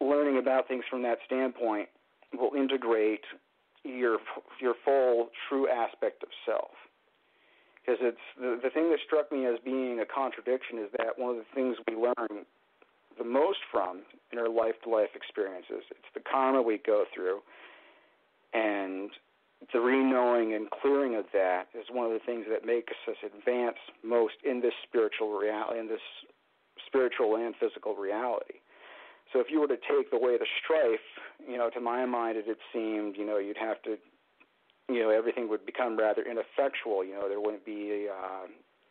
learning about things from that standpoint will integrate your full true aspect of self. Because it's the thing that struck me as being a contradiction is that one of the things we learn the most from in our life-to-life experiences, it's the karma we go through, and the re-knowing and clearing of that is one of the things that makes us advance most in this spiritual reality, in this spiritual and physical reality. So if you were to take away the strife, to my mind, it seemed, you'd have to, everything would become rather ineffectual. There wouldn't be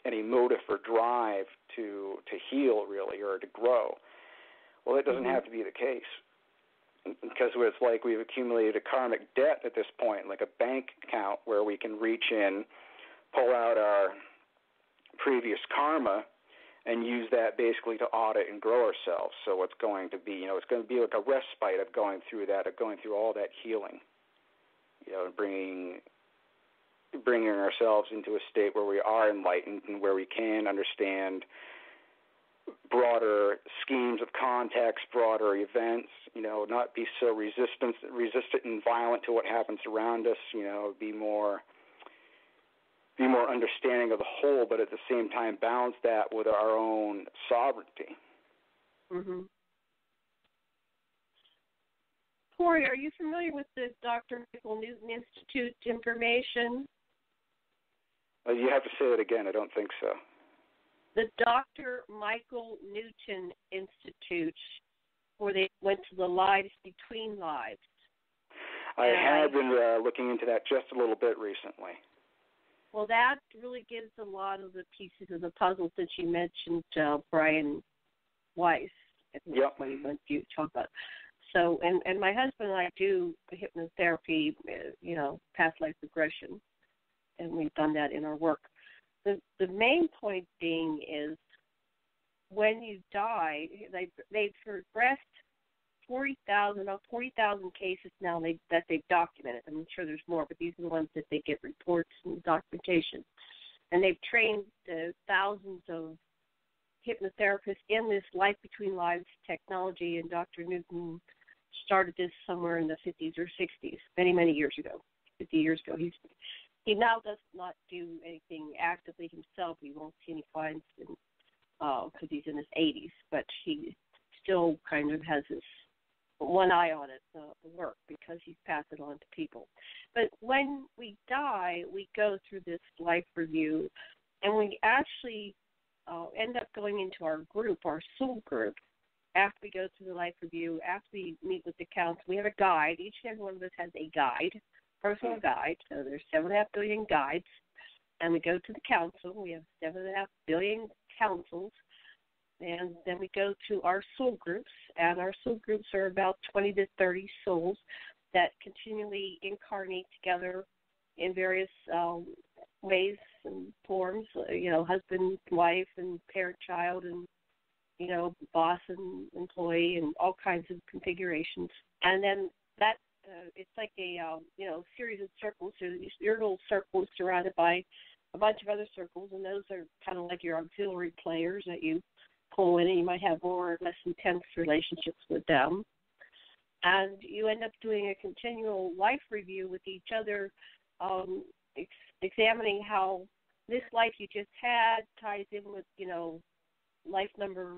any motive or drive to heal, really, or to grow. Well, it doesn't have to be the case, because it's like we've accumulated a karmic debt at this point, like a bank account where we can reach in, pull out our previous karma, and use that basically to audit and grow ourselves. So it's going to be, it's going to be like a respite of going through that, of going through all that healing, and bringing ourselves into a state where we are enlightened and where we can understand broader schemes of context, broader events, not be so resistant and violent to what happens around us, be more understanding of the whole, but at the same time balance that with our own sovereignty. Korey, are you familiar with the Dr. Michael Newton Institute information? You have to say it again. I don't think so. The Dr. Michael Newton Institute, where they went to the lives between lives. I have been looking into that just a little bit recently. Well, that really gives a lot of the pieces of the puzzle since you mentioned Brian Weiss. Yep. When you talk about. So, and my husband and I do hypnotherapy, past life regression, and we've done that in our work. The main point being is when you die, they've progressed 40,000 cases now that they've documented. I'm sure there's more, but these are the ones that they get reports and documentation. And they've trained thousands of hypnotherapists in this life between lives technology, and Dr. Newton started this somewhere in the 50s or 60s, many, many years ago, 50 years ago. He now does not do anything actively himself. He won't see any clients because he's in his 80s, but he still kind of has his one eye on it, the work, because he's passed it on to people. But when we die, we go through this life review, and we actually end up going into our group, our soul group, after we go through the life review, after we meet with the council. We have a guide. Each and every one of us has a guide, personal guide. So there's 7.5 billion guides. And we go to the council. We have 7.5 billion councils. And then we go to our soul groups. And our soul groups are about 20 to 30 souls that continually incarnate together in various ways and forms, husband, wife, and parent-child, and, boss and employee, and all kinds of configurations. And then that, it's like a, series of circles. So your little circle is surrounded by a bunch of other circles, and those are kind of like your auxiliary players that you pull in, and you might have more or less intense relationships with them. And you end up doing a continual life review with each other, examining how this life you just had ties in with, life number,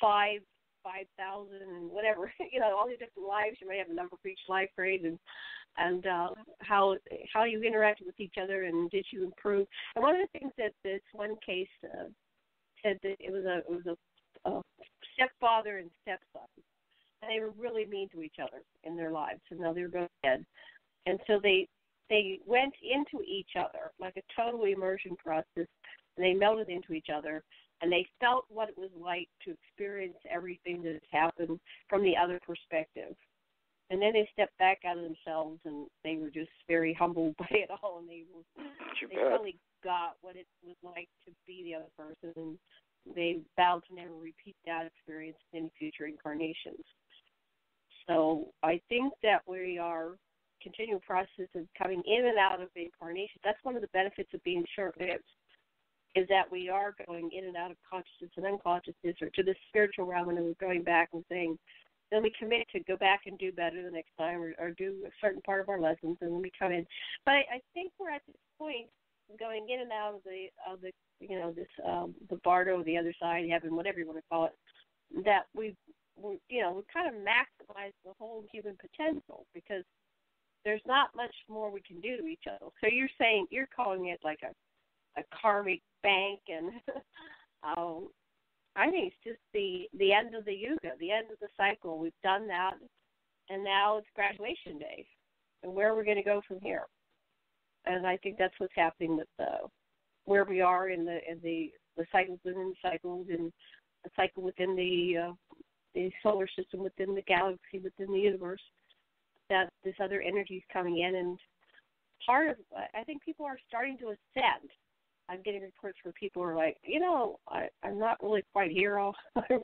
5,000, and whatever, all the different lives. You may have a number for each life grade, and how you interacted with each other, and did you improve. And one of the things that this one case said that it was a stepfather and stepson, and they were really mean to each other in their lives, and now they were both dead. And so they went into each other like a total immersion process, and they melded into each other, and they felt what it was like to experience everything that has happened from the other perspective. And then they stepped back out of themselves, and they were just very humbled by it all, and they really got what it was like to be the other person, and they vowed to never repeat that experience in any future incarnations. So I think that we are continual process of coming in and out of incarnation. That's one of the benefits of being short-lived, is that we are going in and out of consciousness and unconsciousness, or to the spiritual realm, and we're going back and saying, then we commit to go back and do better the next time, or do a certain part of our lessons, and then we come in. But I think we're at this point, going in and out of the the bardo, the other side, heaven, whatever you want to call it, that we've kind of maximized the whole human potential, because there's not much more we can do to each other. So you're calling it like a karmic bank, and I think it's just the end of the yuga, the end of the cycle. We've done that, and now it's graduation day, and where we're going to go from here. And I think that's what's happening with where we are in the cycles within the cycles, and the cycle within the solar system, within the galaxy, within the universe, that this other energy is coming in. And I think people are starting to ascend. I'm getting reports where people are like, I'm not really quite here. I'm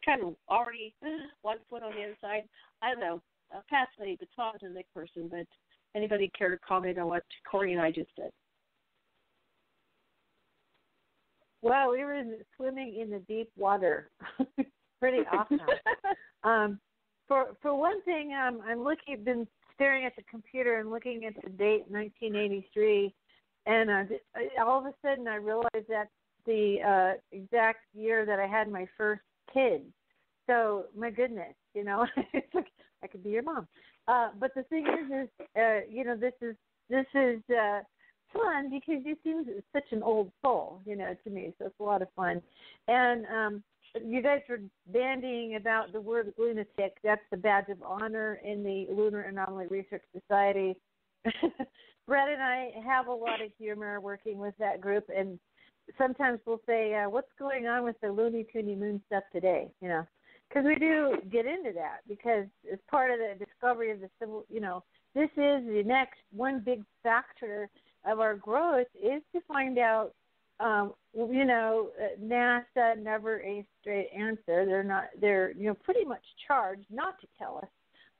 kind of already 1 foot on the other side. I don't know. I'll pass the baton to the next person, but anybody care to comment on what Korey and I just said? Well, we were swimming in the deep water. Pretty awesome. For one thing, been staring at the computer and looking at the date 1983, and all of a sudden I realized that's the exact year that I had my first kid. So my goodness, it's like I could be your mom. But the thing is this is fun, because you seem such an old soul, to me. So it's a lot of fun. And you guys were bandying about the word lunatic. That's the badge of honor in the Lunar Anomaly Research Society. Brett and I have a lot of humor working with that group, and sometimes we'll say, what's going on with the Looney Tuny Moon stuff today, because we do get into that, because it's part of the discovery of the civil, this is the next one big factor of our growth is to find out, NASA never a straight answer. They're pretty much charged not to tell us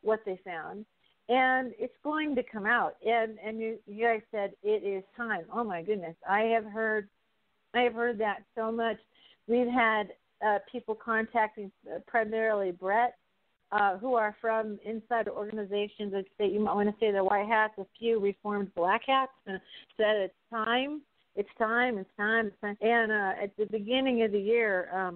what they found. And it's going to come out. And you guys said it is time. Oh my goodness. I have heard that so much. We've had people contacting primarily Brett, who are from inside organizations that say, you might want to say the white hats, a few reformed black hats, said it's time. It's time. And at the beginning of the year,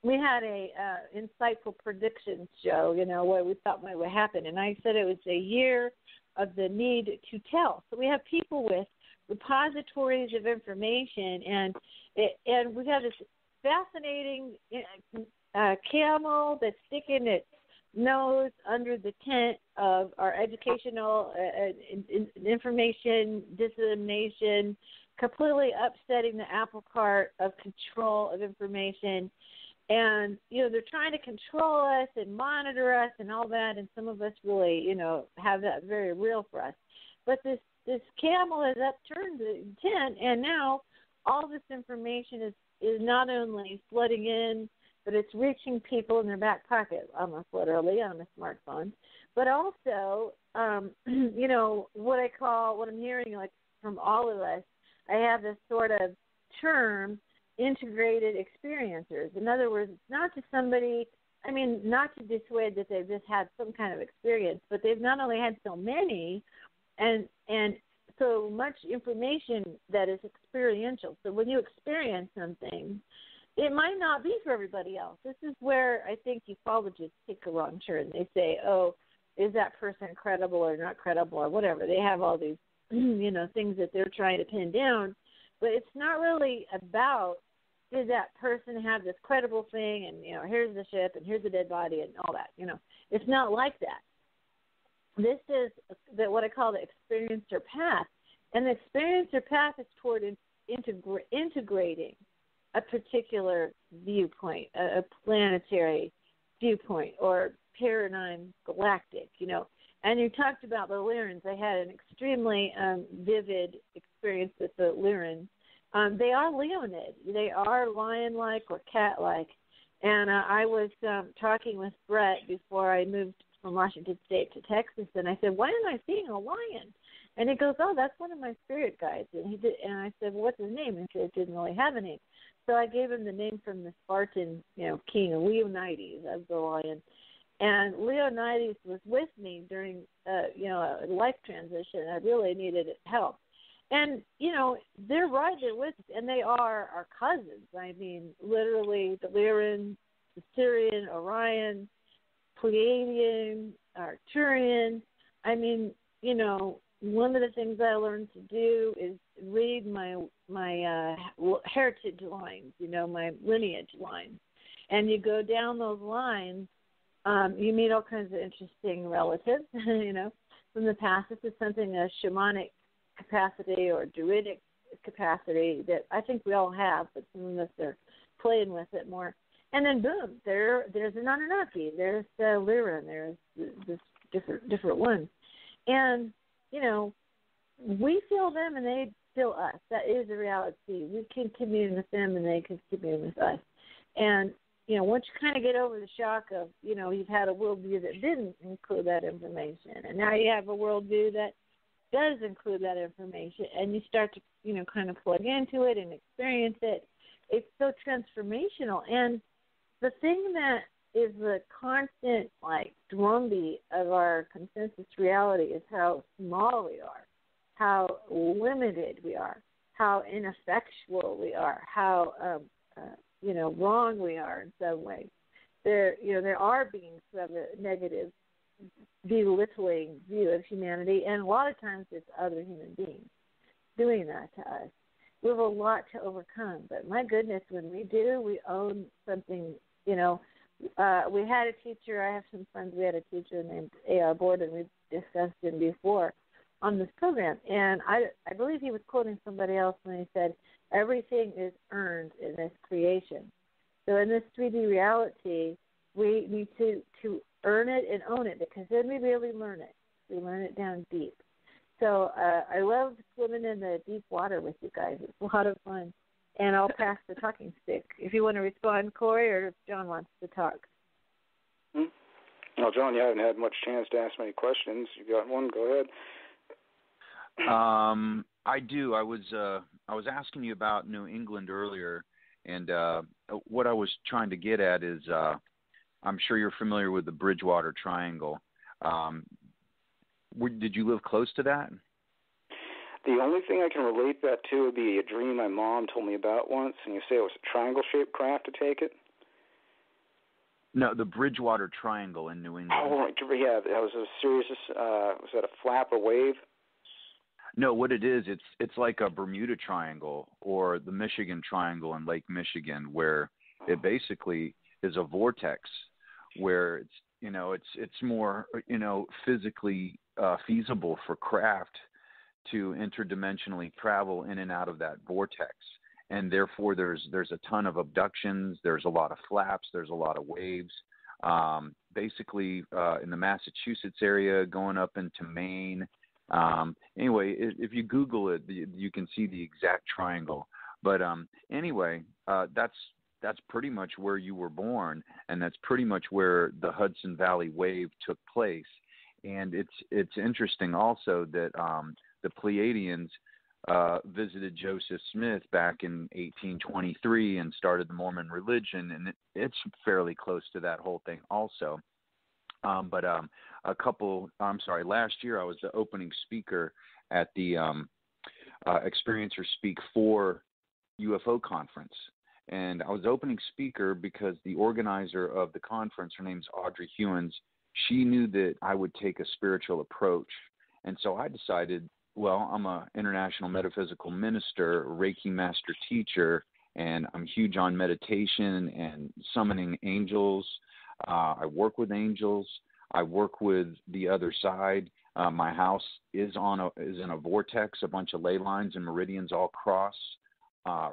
we had a insightful predictions show, what we thought might happen. And I said it was a year of the need to tell. So we have people with repositories of information, and we have this fascinating camel that's sticking its nose under the tent of our educational information dissemination, completely upsetting the apple cart of control of information. And, they're trying to control us and monitor us and all that, and some of us really, have that very real for us. But this camel has upturned the tent, and now all this information is not only flooding in, but it's reaching people in their back pocket, almost literally, on a smartphone. But also, what I'm hearing, like, from all of us, I have this sort of term, integrated experiencers. In other words, it's not to somebody, not to dissuade that they've just had some kind of experience, but they've not only had so many and so much information that is experiential. So when you experience something, it might not be for everybody else. This is where I think ufologists take a wrong turn. They say, oh, is that person credible or not credible or whatever. They have all these, things that they're trying to pin down. But it's not really about, did that person have this credible thing and, here's the ship and here's the dead body and all that. It's not like that. This is what I call the experiencer path. And the experiencer path is toward integrating a particular viewpoint, a planetary viewpoint or paradigm galactic, And you talked about the Lyrans. I had an extremely vivid experience with the Lyrans. They are Leonid. They are lion-like or cat-like. And I was talking with Brett before I moved from Washington State to Texas, and I said, why am I seeing a lion? And he goes, oh, that's one of my spirit guides. And I said, well, what's his name? And he said, it didn't really have a name. So I gave him the name from the Spartan, king, Leonidas, of the lion. And Leonidas was with me during, a life transition. I really needed help. And, they're right there with us, and they are our cousins. Literally, the Lyran, the Syrian, Orion, Pleiadian, Arcturian. One of the things I learned to do is read my heritage lines, my lineage lines. And you go down those lines, you meet all kinds of interesting relatives, from the past. This is something, a shamanic capacity or druidic capacity that I think we all have, but some of us are playing with it more. And then boom, there's an Anunnaki, there's the Lyran, there's this different ones. And, we feel them and they feel us. That is the reality. We can commune with them and they can commune with us. And, once you kind of get over the shock of, you've had a worldview that didn't include that information, and now you have a worldview that does include that information, and you start to, kind of plug into it and experience it, it's so transformational. And the thing that is the constant, drumbeat of our consensus reality is how small we are, how limited we are, how ineffectual we are, how, wrong we are in some ways. There are beings who have a negative, belittling view of humanity, and a lot of times it's other human beings doing that to us. We have a lot to overcome, but my goodness, when we do, we own something. We had a teacher. I have some friends. We had a teacher named A.R. Borden. We've discussed him before, on this program. And I believe he was quoting somebody else when he said, everything is earned in this creation. So in this 3D reality, we need to earn it and own it, because then we really learn it. We learn it down deep. So I love swimming in the deep water with you guys. It's a lot of fun. And I'll pass the talking stick if you want to respond, Korey, or if John wants to talk. Well, John, you haven't had much chance to ask many questions. You got one? Go ahead. I do. I was asking you about New England earlier, and what I was trying to get at is I'm sure you're familiar with the Bridgewater Triangle. Did you live close to that? The only thing I can relate that to would be a dream my mom told me about once, and you say it was a triangle-shaped craft to take it? No, the Bridgewater Triangle in New England. Oh, yeah, that was a series was that a flap or wave? No, what it is, it's like a Bermuda Triangle or the Michigan Triangle in Lake Michigan, where it basically is a vortex where it's more, physically feasible for craft to interdimensionally travel in and out of that vortex. And therefore there's a ton of abductions, there's a lot of flaps, there's a lot of waves. Basically in the Massachusetts area going up into Maine. Anyway, if you Google it, you can see the exact triangle. But anyway, that's pretty much where you were born, and that's pretty much where the Hudson Valley wave took place. And it's interesting also that the Pleiadians visited Joseph Smith back in 1823 and started the Mormon religion, and it's fairly close to that whole thing also. Last year I was the opening speaker at the Experiencer Speak 4 UFO conference. And I was opening speaker because the organizer of the conference, her name's Audrey Hewins, she knew that I would take a spiritual approach. And so I decided, well, I'm an international metaphysical minister, Reiki master teacher, and I'm huge on meditation and summoning angels. I work with angels. I work with the other side. My house is in a vortex. A bunch of ley lines and meridians all cross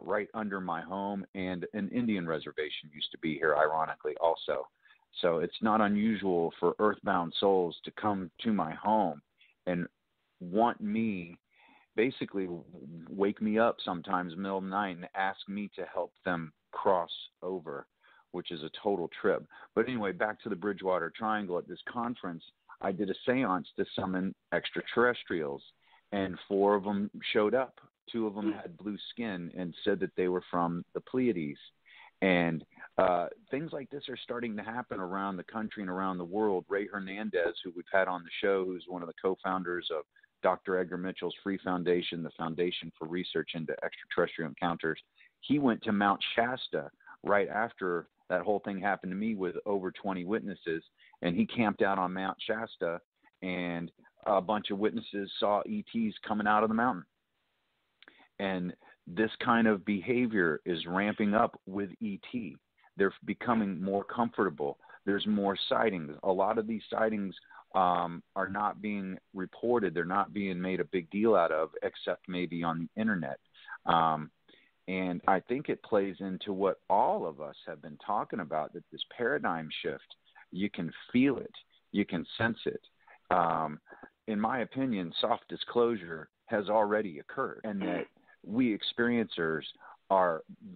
right under my home, and an Indian reservation used to be here, ironically, also. So it's not unusual for earthbound souls to come to my home and want me, basically wake me up sometimes middle of the night and ask me to help them cross over, which is a total trip. But anyway, back to the Bridgewater Triangle. At this conference, I did a seance to summon extraterrestrials, and 4 of them showed up. 2 of them had blue skin and said that they were from the Pleiades. And things like this are starting to happen around the country and around the world. Ray Hernandez, who we've had on the show, who's one of the co-founders of Dr. Edgar Mitchell's Free Foundation, the Foundation for Research into Extraterrestrial Encounters, he went to Mount Shasta right after that whole thing happened to me with over 20 witnesses, and he camped out on Mount Shasta, and a bunch of witnesses saw ETs coming out of the mountain. And this kind of behavior is ramping up with ET. They're becoming more comfortable. There's more sightings. A lot of these sightings are not being reported. They're not being made a big deal out of, except maybe on the internet. And I think it plays into what all of us have been talking about, that this paradigm shift, you can feel it, you can sense it. In my opinion, soft disclosure has already occurred, and that we experiencers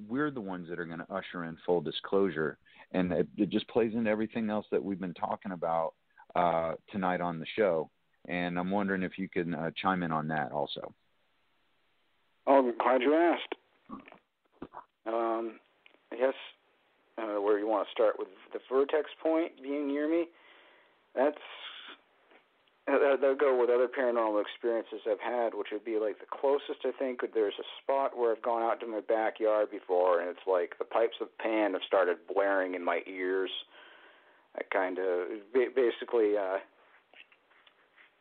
we're the ones that are going to usher in full disclosure. And it just plays into everything else that we've been talking about tonight on the show. And I'm wondering if you can chime in on that also. Oh, I'm glad you asked. I guess where you want to start with the vertex point being near me, they'll go with other paranormal experiences I've had, which would be like the closest I think. There's a spot where I've gone out to my backyard before, and it's like the pipes of Pan have started blaring in my ears. I kind of basically, I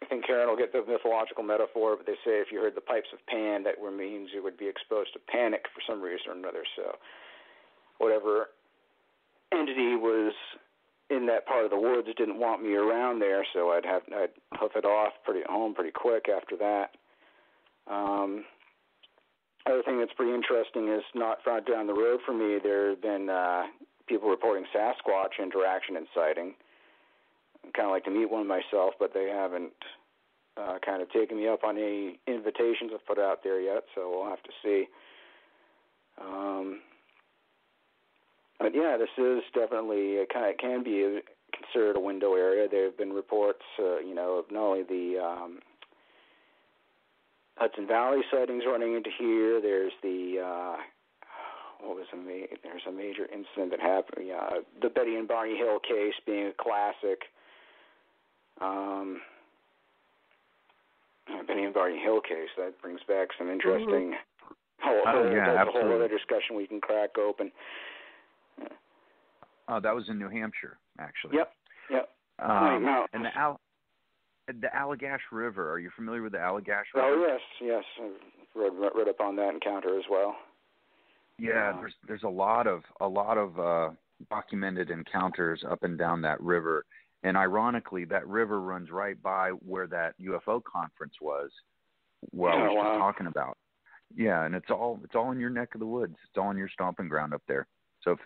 think Karen will get the mythological metaphor, but they say if you heard the pipes of Pan, that means you would be exposed to panic for some reason or another. So whatever entity was in that part of the woods didn't want me around there, so I'd hoof it off home pretty quick after that. Other thing that's pretty interesting is not far down the road from me, there have been people reporting Sasquatch interaction and sighting. I'd kind of like to meet one myself, but they haven't kind of taken me up on any invitations I've put out there yet, so we'll have to see. But yeah, this is definitely it can be considered a window area. There have been reports, of not only the Hudson Valley sightings running into here. There's the there's a major incident that happened. The Betty and Barney Hill case being a classic. Betty and Barney Hill case, that brings back some interesting. That's a whole other discussion we can crack open. Oh, that was in New Hampshire, actually. Yep. And the Allagash River. Are you familiar with the Allagash River? Oh, yes. I've read up on that encounter as well. Yeah, there's a lot of documented encounters up and down that river, and ironically, that river runs right by where that UFO conference was. What I was talking about. Yeah, and it's all in your neck of the woods. It's all in your stomping ground up there. So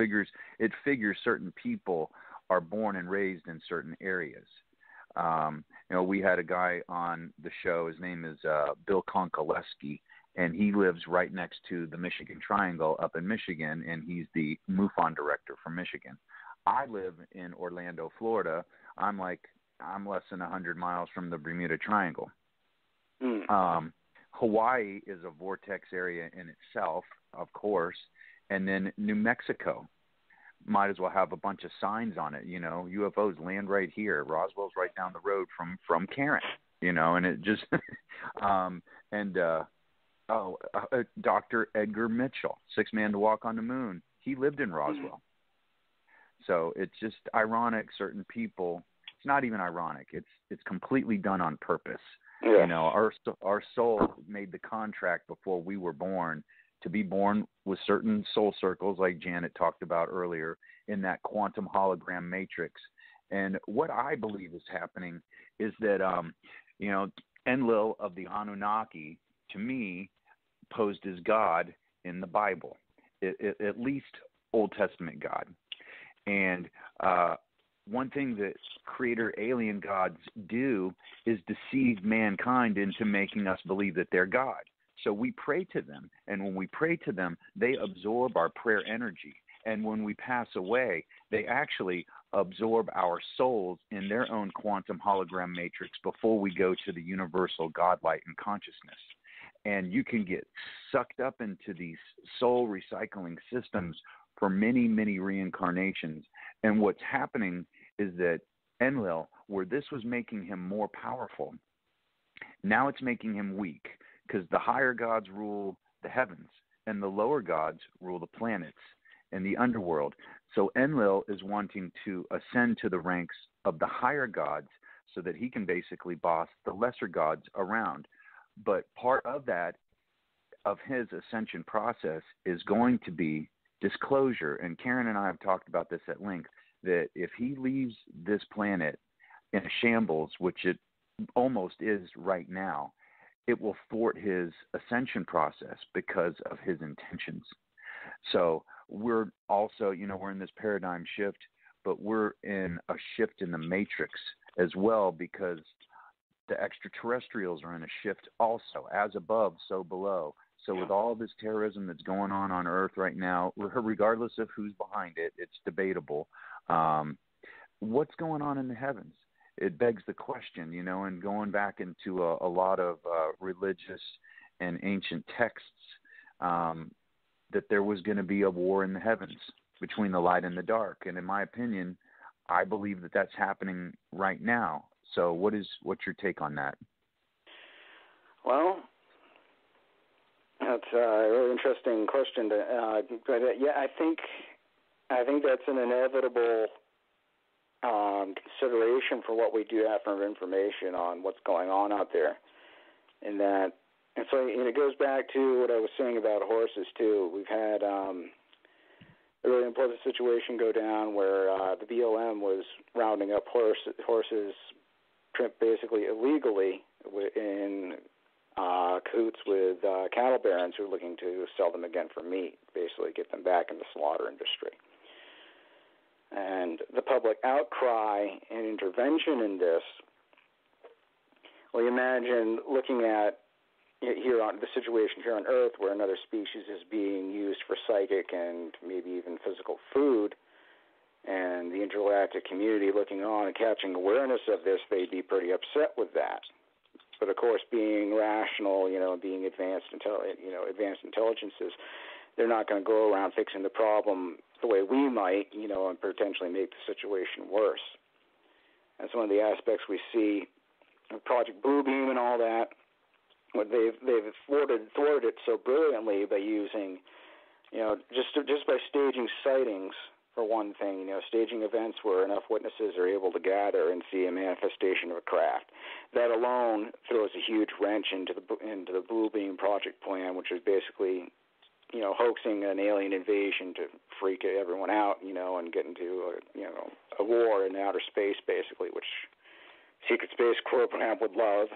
it figures certain people are born and raised in certain areas. We had a guy on the show. His name is Bill Konkoleski, and he lives right next to the Michigan Triangle up in Michigan, and he's the MUFON director for Michigan. I live in Orlando, Florida. I'm less than 100 miles from the Bermuda Triangle. Hawaii is a vortex area in itself, of course, and then New Mexico might as well have a bunch of signs on it. UFOs land right here. Roswell's right down the road from Karen. And it just Dr. Edgar Mitchell, sixth man to walk on the moon. He lived in Roswell. So it's just ironic. Certain people. It's not even ironic. It's completely done on purpose. Yeah. Our soul made the contract before we were born to be born with certain soul circles, like Janet talked about earlier, in that quantum hologram matrix. And what I believe is happening is that, Enlil of the Anunnaki, to me, posed as God in the Bible, at least Old Testament God. And one thing that creator alien gods do is deceive mankind into making us believe that they're God. So we pray to them, and when we pray to them, they absorb our prayer energy. And when we pass away, they actually absorb our souls in their own quantum hologram matrix before we go to the universal God light and consciousness. And you can get sucked up into these soul recycling systems for many, many reincarnations. And what's happening is that Enlil, where this was making him more powerful, now it's making him weak, because the higher gods rule the heavens and the lower gods rule the planets and the underworld. So Enlil is wanting to ascend to the ranks of the higher gods so that he can basically boss the lesser gods around. But part of that, of his ascension process, is going to be disclosure. And Karen and I have talked about this at length, that if he leaves this planet in a shambles, which it almost is right now, it will thwart his ascension process because of his intentions. So we're also, we're in this paradigm shift, but we're in a shift in the matrix as well, because the extraterrestrials are in a shift also. As above, so below. So with all this terrorism that's going on Earth right now, regardless of who's behind it, it's debatable. What's going on in the heavens? It begs the question, and going back into a lot of religious and ancient texts, that there was going to be a war in the heavens between the light and the dark. And in my opinion, I believe that that's happening right now. So what's your take on that? Well, that's a really interesting question. I think that's an inevitable consideration for what we do have for information on what's going on out there. And so it goes back to what I was saying about horses too. We've had a really unpleasant situation go down where the BLM was rounding up horses basically illegally in cahoots with cattle barons who are looking to sell them again for meat, basically get them back in the slaughter industry. And the public outcry and intervention in this, well, you imagine looking at here on the situation here on Earth where another species is being used for psychic and maybe even physical food, and the intergalactic community looking on and catching awareness of this, they'd be pretty upset with that. But of course, being rational, being advanced intelligences, they're not going to go around fixing the problem the way we might, and potentially make the situation worse. That's one of the aspects we see with Project Bluebeam and all that. They've thwarted it so brilliantly by using, just by staging sightings, for one thing, staging events where enough witnesses are able to gather and see a manifestation of a craft. That alone throws a huge wrench into the Bluebeam project plan, which is basically, hoaxing an alien invasion to freak everyone out, and get into a war in outer space, basically, which Secret Space program would love.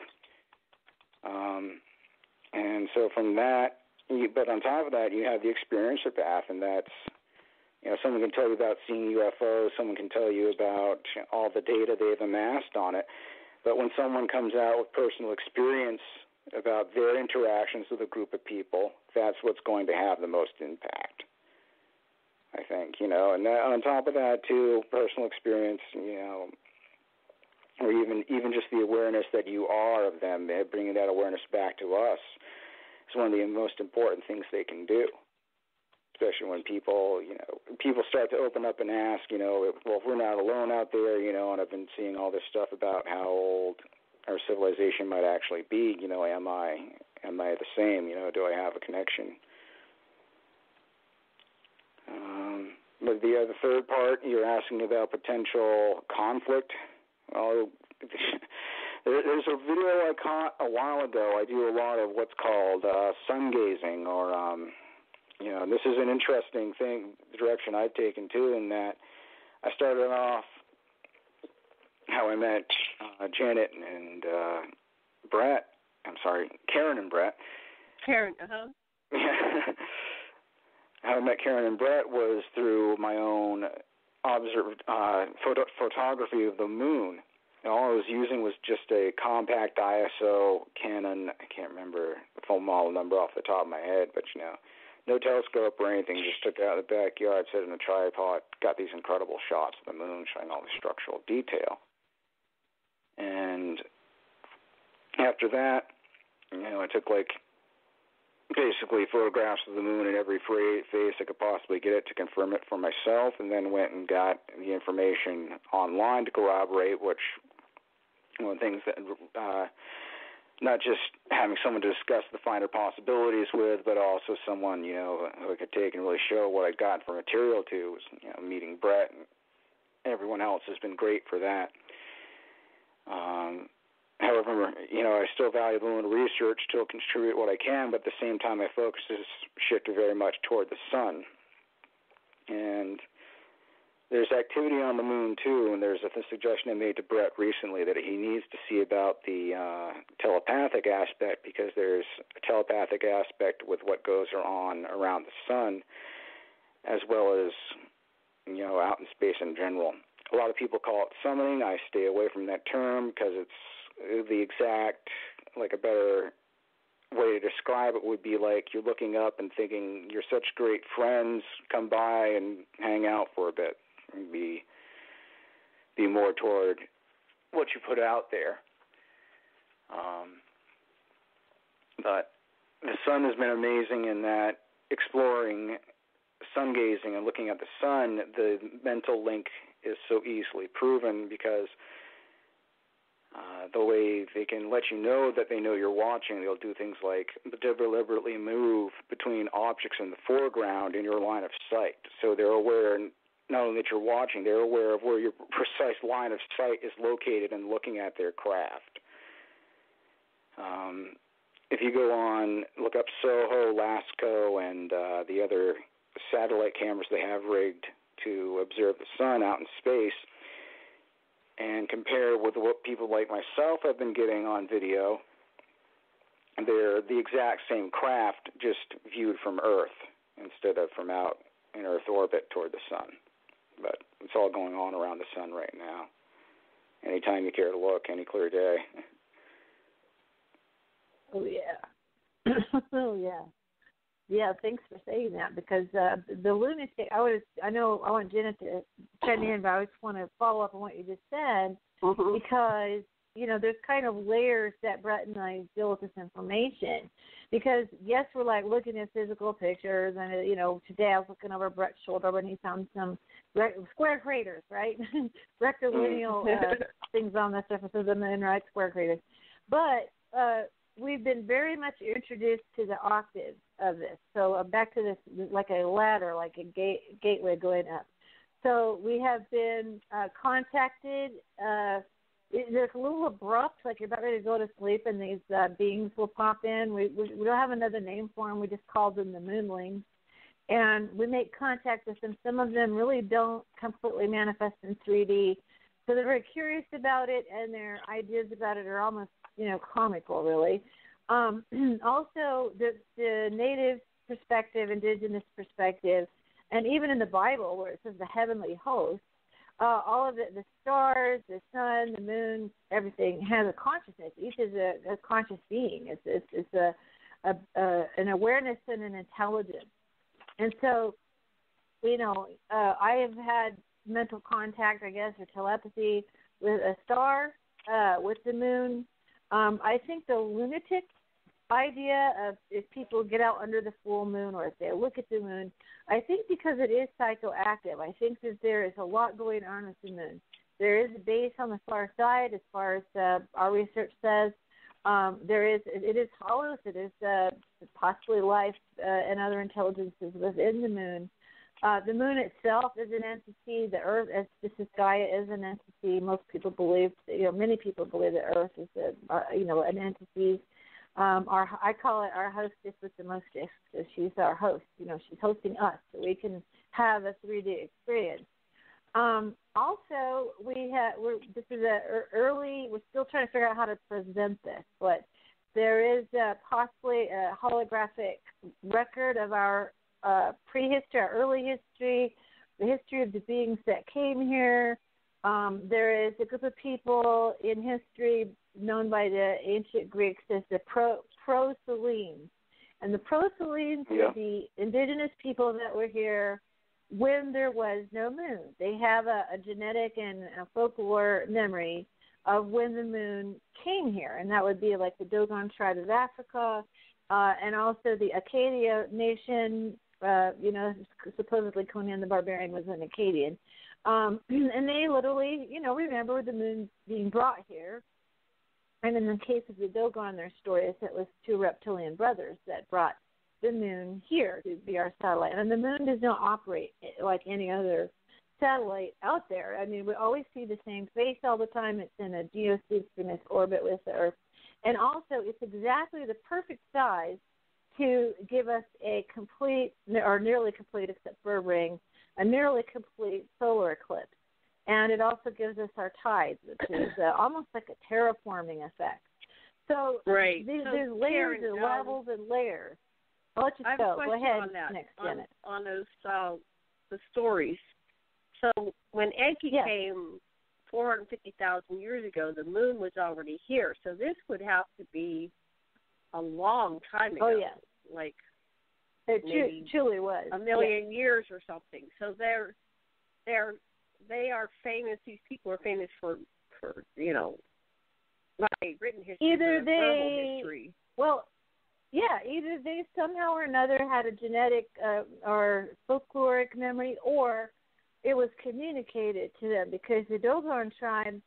And so from that, but on top of that, you have the experiencer path, and that's, someone can tell you about seeing UFOs, someone can tell you about all the data they've amassed on it, but when someone comes out with personal experience about their interactions with a group of people, that's what's going to have the most impact, I think, and that, on top of that, too, personal experience, or even just the awareness that you are of them, bringing that awareness back to us is one of the most important things they can do, especially when people start to open up and ask, well, if we're not alone out there, and I've been seeing all this stuff about how old our civilization might actually be, am I the same, do I have a connection? But the third part, you're asking about potential conflict. Well, there's a video I caught a while ago. I do a lot of what's called sun gazing, or this is an interesting direction I've taken too, in that I started off how I met Janet and Brett. I'm sorry, Karen and Brett. Karen, How I met Karen and Brett was through my own photography of the moon. And all I was using was just a compact ISO Canon. I can't remember the full model number off the top of my head, but no telescope or anything. Just took it out of the backyard, set it in a tripod, got these incredible shots of the moon showing all the structural detail. And after that, I took basically photographs of the moon in every phase I could possibly get it to confirm it for myself, and then went and got the information online to corroborate, which one of the things that not just having someone to discuss the finer possibilities with, but also someone, who I could take and really show what I got for material to was, meeting Brett, and everyone else has been great for that. However, I still value the lunar research, still contribute what I can, but at the same time my focus is shifted very much toward the sun. And there's activity on the moon, too, and there's a suggestion I made to Brett recently that he needs to see about the telepathic aspect, because there's a telepathic aspect with what goes on around the sun, as well as, out in space in general. A lot of people call it summoning. I stay away from that term because it's the exact, a better way to describe it would be like you're looking up and thinking you're such great friends, come by and hang out for a bit, and be more toward what you put out there. But the sun has been amazing in that exploring sun gazing and looking at the sun, the mental link is so easily proven, because the way they can let you know that they know you're watching, they'll do things like deliberately move between objects in the foreground in your line of sight. So they're aware not only that you're watching, they're aware of where your precise line of sight is located and looking at their craft. If you go on, look up Soho, Lascaux, and the other satellite cameras they have rigged to observe the sun out in space, and compare with what people like myself have been getting on video, they're the exact same craft, just viewed from Earth instead of from out in Earth orbit toward the sun. But it's all going on around the sun right now. Anytime you care to look, any clear day. Oh, yeah. Oh, yeah. Yeah, thanks for saying that, because the lunatic, I know I want Jenna to chime in, but I just want to follow up on what you just said, because, you know, there's kind of layers that Brett and I deal with this information. Because, yes, we're like looking at physical pictures, and, you know, today I was looking over Brett's shoulder when he found some square craters, right? Rectilineal things on the surface of the moon, right? Square craters. But we've been very much introduced to the octaves of this. So back to this, like a ladder, like a gateway going up. So we have been contacted. They're a little abrupt, like you're about ready to go to sleep, and these beings will pop in. We don't have another name for them. We just call them the moonlings. And we make contact with them. Some of them really don't completely manifest in 3D. So they're very curious about it, and their ideas about it are almost, you know, comical, really. Also, the native perspective, indigenous perspective, and even in the Bible where it says the heavenly host, all of it, the stars, the sun, the moon, everything has a consciousness. Each is a conscious being. It's an awareness and an intelligence. And so, you know, I have had mental contact, I guess, or telepathy with a star, with the moon. I think the lunatic idea of if people get out under the full moon or if they look at the moon, I think because it is psychoactive, I think that there is a lot going on with the moon. There is a base on the far side, as far as our research says. It is hollow. It is possibly life and other intelligences within the moon. The moon itself is an entity. The Earth, as this is Gaia, is an entity. Most people believe, many people believe that Earth is an entity. I call it our hostess with the mostest. So she's our host. She's hosting us, so we can have a 3D experience. Also, this is we're still trying to figure out how to present this, but there is possibly a holographic record of our prehistory, our early history, the history of the beings that came here. There is a group of people in history known by the ancient Greeks as the Proselenes. And the Proselenes are the indigenous people that were here when there was no moon. They have a genetic and a folklore memory of when the moon came here, and that would be like the Dogon tribe of Africa, and also the Acadia nation. Supposedly Conan the Barbarian was an Acadian, and they literally, remember the moon being brought here. And in the case of the Dogon, their story is it was two reptilian brothers that brought the moon here to be our satellite. And the moon does not operate like any other satellite out there. I mean, we always see the same face all the time. It's in a geosynchronous orbit with the Earth. And also, it's exactly the perfect size to give us a complete, or nearly complete, except for a ring, a nearly complete solar eclipse. And it also gives us our tides, which is almost like a terraforming effect. So there's layers and levels and layers. I'll let you go. Go ahead. On that, next, Janet. On those the stories. So when Enki came 450,000 years ago, the moon was already here. So this would have to be a long time ago. Oh, yeah. Like it truly was. A million years or something. So they are famous. These people are famous for not written history, but verbal history. Well, either they somehow or another had a genetic or folkloric memory, or it was communicated to them, because the Dogon tribe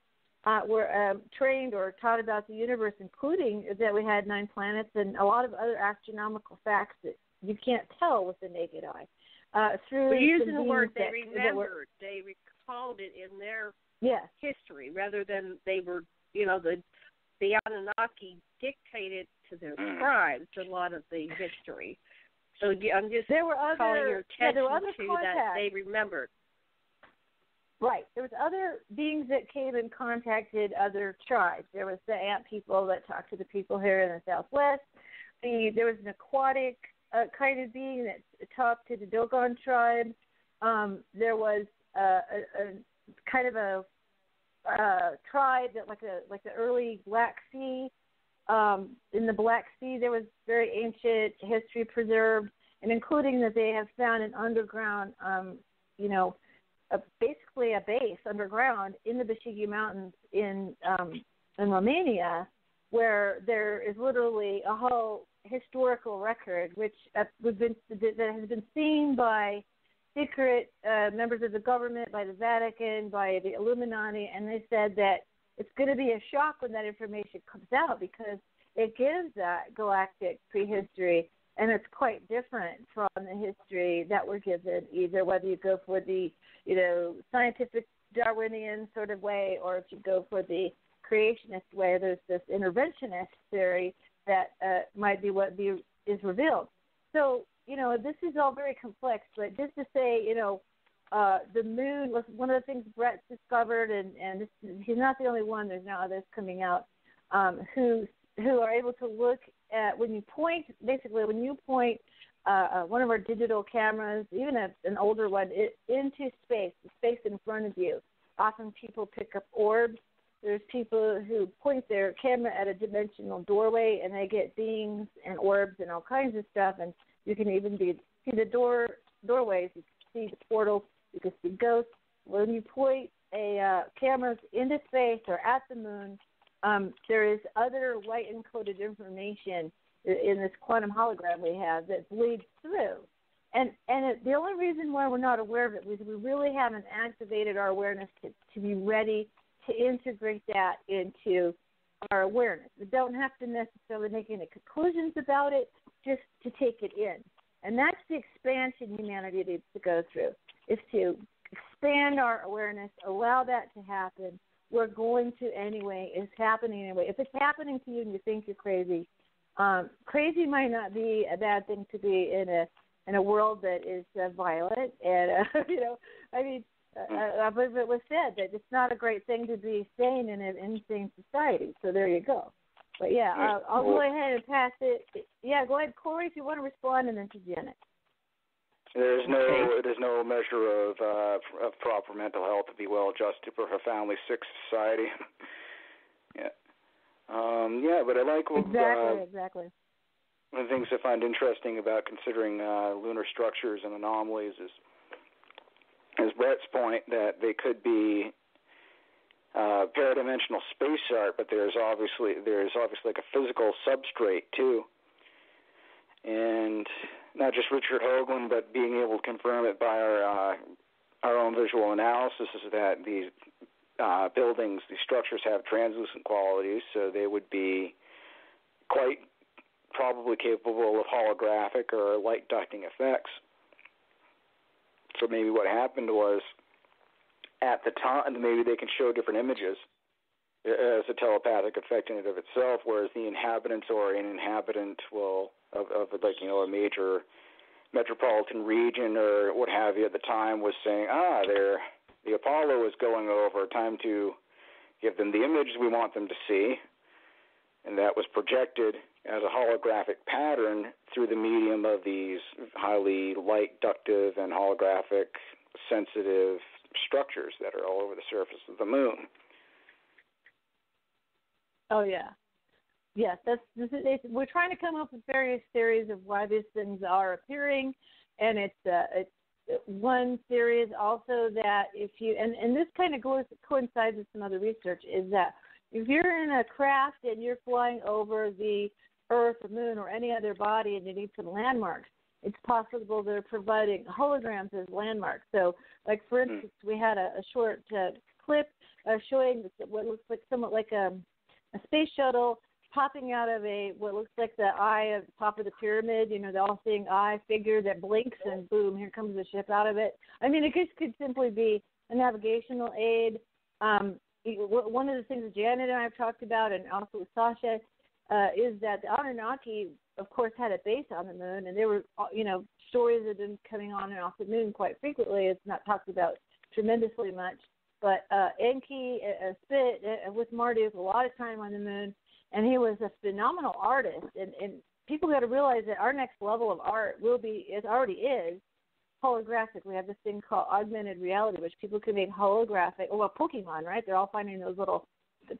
were trained or taught about the universe, including that we had 9 planets and a lot of other astronomical facts that you can't tell with the naked eye. Through using the word they remembered, they recalled it in their history, rather than they were, the Anunnaki dictated to their tribes a lot of the history. So I'm just calling your attention to that they remembered. Right. There was other beings that came and contacted other tribes. There was the ant people that talked to the people here in the Southwest. There was an aquatic kind of being that talked to the Dogon tribe. There was a kind of a tribe that like the early Black Sea. In the Black Sea, there was very ancient history preserved, and including that they have found an underground, basically a base underground in the Bashigi Mountains in Romania, where there is literally a whole historical record which that has been seen by secret members of the government, by the Vatican, by the Illuminati, and they said that it's going to be a shock when that information comes out because it gives that galactic prehistory, and it's quite different from the history that we're given, either whether you go for the, scientific Darwinian sort of way or if you go for the creationist way. There's this interventionist theory that might be what is revealed. So, this is all very complex, but just to say, the moon was one of the things Brett's discovered, and this, he's not the only one. There's now others coming out who are able to look at when you point one of our digital cameras, even an older one, into space, the space in front of you. Often people pick up orbs. There's people who point their camera at a dimensional doorway, and they get beings and orbs and all kinds of stuff. And you can even see the doorways. You can see the portals. You can see ghosts. When you point cameras into space or at the moon, there is other light-encoded information in this quantum hologram we have that bleeds through. And the only reason why we're not aware of it is we really haven't activated our awareness to be ready to integrate that into our awareness. We don't have to necessarily make any conclusions about it, just to take it in. And that's the expansion humanity needs to go through, is to expand our awareness, allow that to happen. We're going to anyway. It's happening anyway. If it's happening to you and you think you're crazy, crazy might not be a bad thing to be in a world that is violent. And, I believe it was said that it's not a great thing to be sane in an insane society. So there you go. But, I'll go ahead and pass it. Yeah, go ahead, Korey, if you want to respond, and then to Janet. There's no measure of proper mental health to be well adjusted for a family sick society. But I like exactly. One of the things I find interesting about considering lunar structures and anomalies is Brett's point that they could be paradimensional space art, but there's obviously like a physical substrate too, and not just Richard Hoagland, but being able to confirm it by our own visual analysis is that these buildings, these structures have translucent qualities, so they would be quite probably capable of holographic or light ducting effects. So maybe what happened was, at the time, maybe they can show different images as a telepathic effect in and of itself, whereas the inhabitants or an inhabitant of a major metropolitan region or what have you at the time was saying, the Apollo is going over, time to give them the image we want them to see, and that was projected as a holographic pattern through the medium of these highly light ductive and holographic sensitive structures that are all over the surface of the moon. Oh, yeah. Yes, we're trying to come up with various theories of why these things are appearing, and it's one theory is also that if you, and this kind of coincides with some other research, is that if you're in a craft and you're flying over the Earth or Moon or any other body and you need some landmarks, it's possible they're providing holograms as landmarks. So, like, for instance, we had a short clip showing what looks like somewhat like a space shuttle popping out of what looks like the eye at the top of the pyramid, the all-seeing eye figure that blinks, and boom, here comes the ship out of it. I mean, it could simply be a navigational aid. One of the things that Janet and I have talked about, and also with Sasha, is that the Anunnaki, of course, had a base on the moon, and there were, stories have been coming on and off the moon quite frequently. It's not talked about tremendously much, but Enki spent with Marduk a lot of time on the moon, and he was a phenomenal artist. And people got to realize that our next level of art it already is, holographic. We have this thing called augmented reality, which people can make holographic. Well, Pokemon, right? They're all finding those little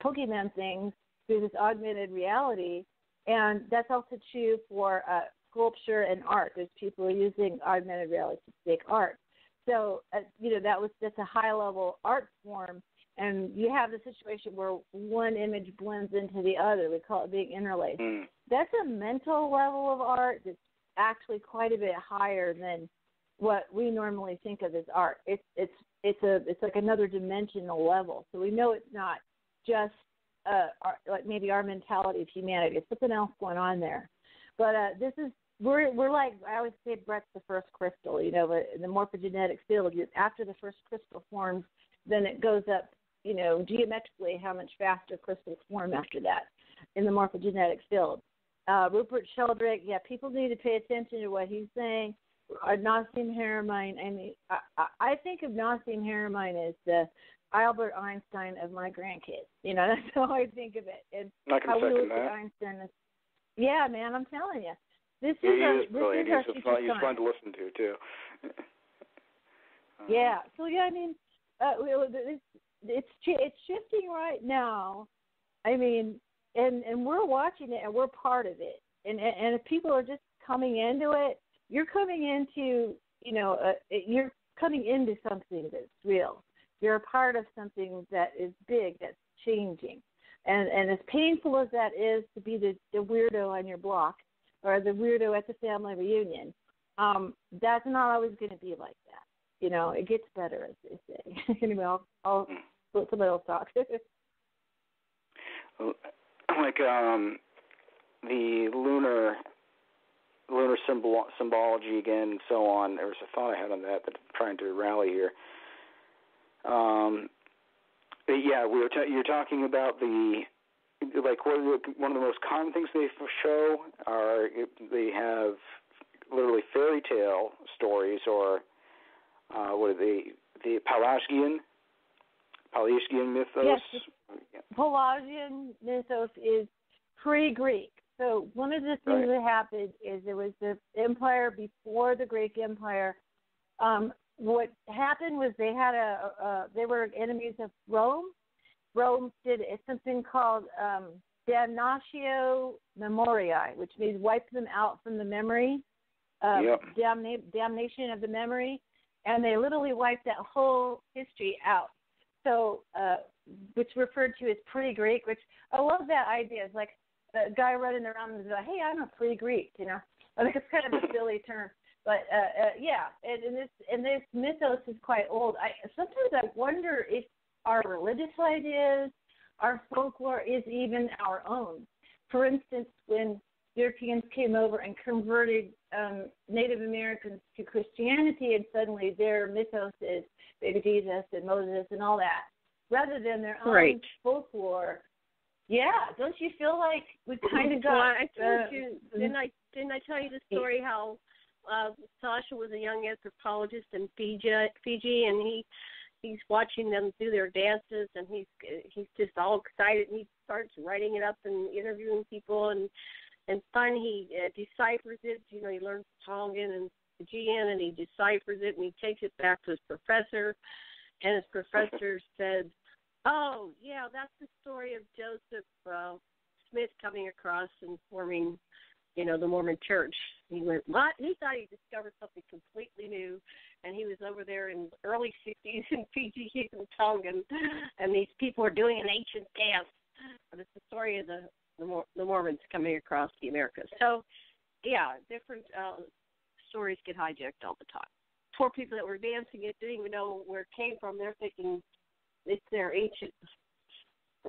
Pokemon things through this augmented reality, and that's also true for sculpture and art. There's people using augmented reality to make art. So, that's a high-level art form, and you have the situation where one image blends into the other. We call it being interlaced. That's a mental level of art that's actually quite a bit higher than what we normally think of as art. It's like another dimensional level. So we know it's not just like maybe our mentality of humanity. It's something else going on there. But we're like, I always say, Brett's the first crystal. But in the morphogenetic field, after the first crystal forms, then it goes up, geometrically how much faster crystals form after that in the morphogenetic field. Rupert Sheldrake, people need to pay attention to what he's saying. Nassim Haramein, I think of Nassim Haramein as the Albert Einstein of my grandkids. That's how I think of it. And I can second that. Einstein is, yeah, man, I'm telling you. This he is brilliant. He's fun to listen to, too. Yeah. So, it's shifting right now. I mean, and we're watching it, and we're part of it. And if people are just coming into it, you're coming into, you're coming into something that's real. You're a part of something that is big, that's changing. And as painful as that is to be the weirdo on your block or the weirdo at the family reunion, that's not always going to be like that. It gets better, as they say. Anyway, I'll let somebody else talk. Like the lunar symbology again, and so on. There was a thought I had on that, but I'm trying to rally here. You're talking about one of the most common things they show are they have literally fairy tale stories, or the Pelasgian mythos. Yes, Pelagian mythos is pre-Greek. So one of the things that happened is there was the empire before the Greek Empire. What happened was they were enemies of Rome. Rome did something called damnatio memoriae, which means wipe them out from the memory, damnation of the memory, and they literally wiped that whole history out. So, which referred to as pre-Greek, which I love that idea. It's like a guy running around and like, hey, I'm a pre-Greek, I think it's kind of a silly term. But, and this mythos is quite old. Sometimes I wonder if our religious ideas, our folklore is even our own. For instance, when Europeans came over and converted Native Americans to Christianity, and suddenly their mythos is baby Jesus and Moses and all that, rather than their own folklore. Yeah, don't you feel like we kind of got? Well, I told you, didn't I tell you the story how Sasha was a young anthropologist in Fiji, and he's watching them do their dances, and he's just all excited, and he starts writing it up and interviewing people, and finally he deciphers it. He learns Tongan and Fijian, and he deciphers it, and he takes it back to his professor, and his professor said, "Oh, yeah, that's the story of Joseph Smith coming across and forming, the Mormon Church." He went, "What?" He thought he discovered something completely new, and he was over there in the early 60s in Fiji and Tongan, and these people are doing an ancient dance. But it's the story of the Mormons coming across the Americas. So, yeah, different stories get hijacked all the time. Poor people that were dancing it didn't even know where it came from. They're thinking it's their ancient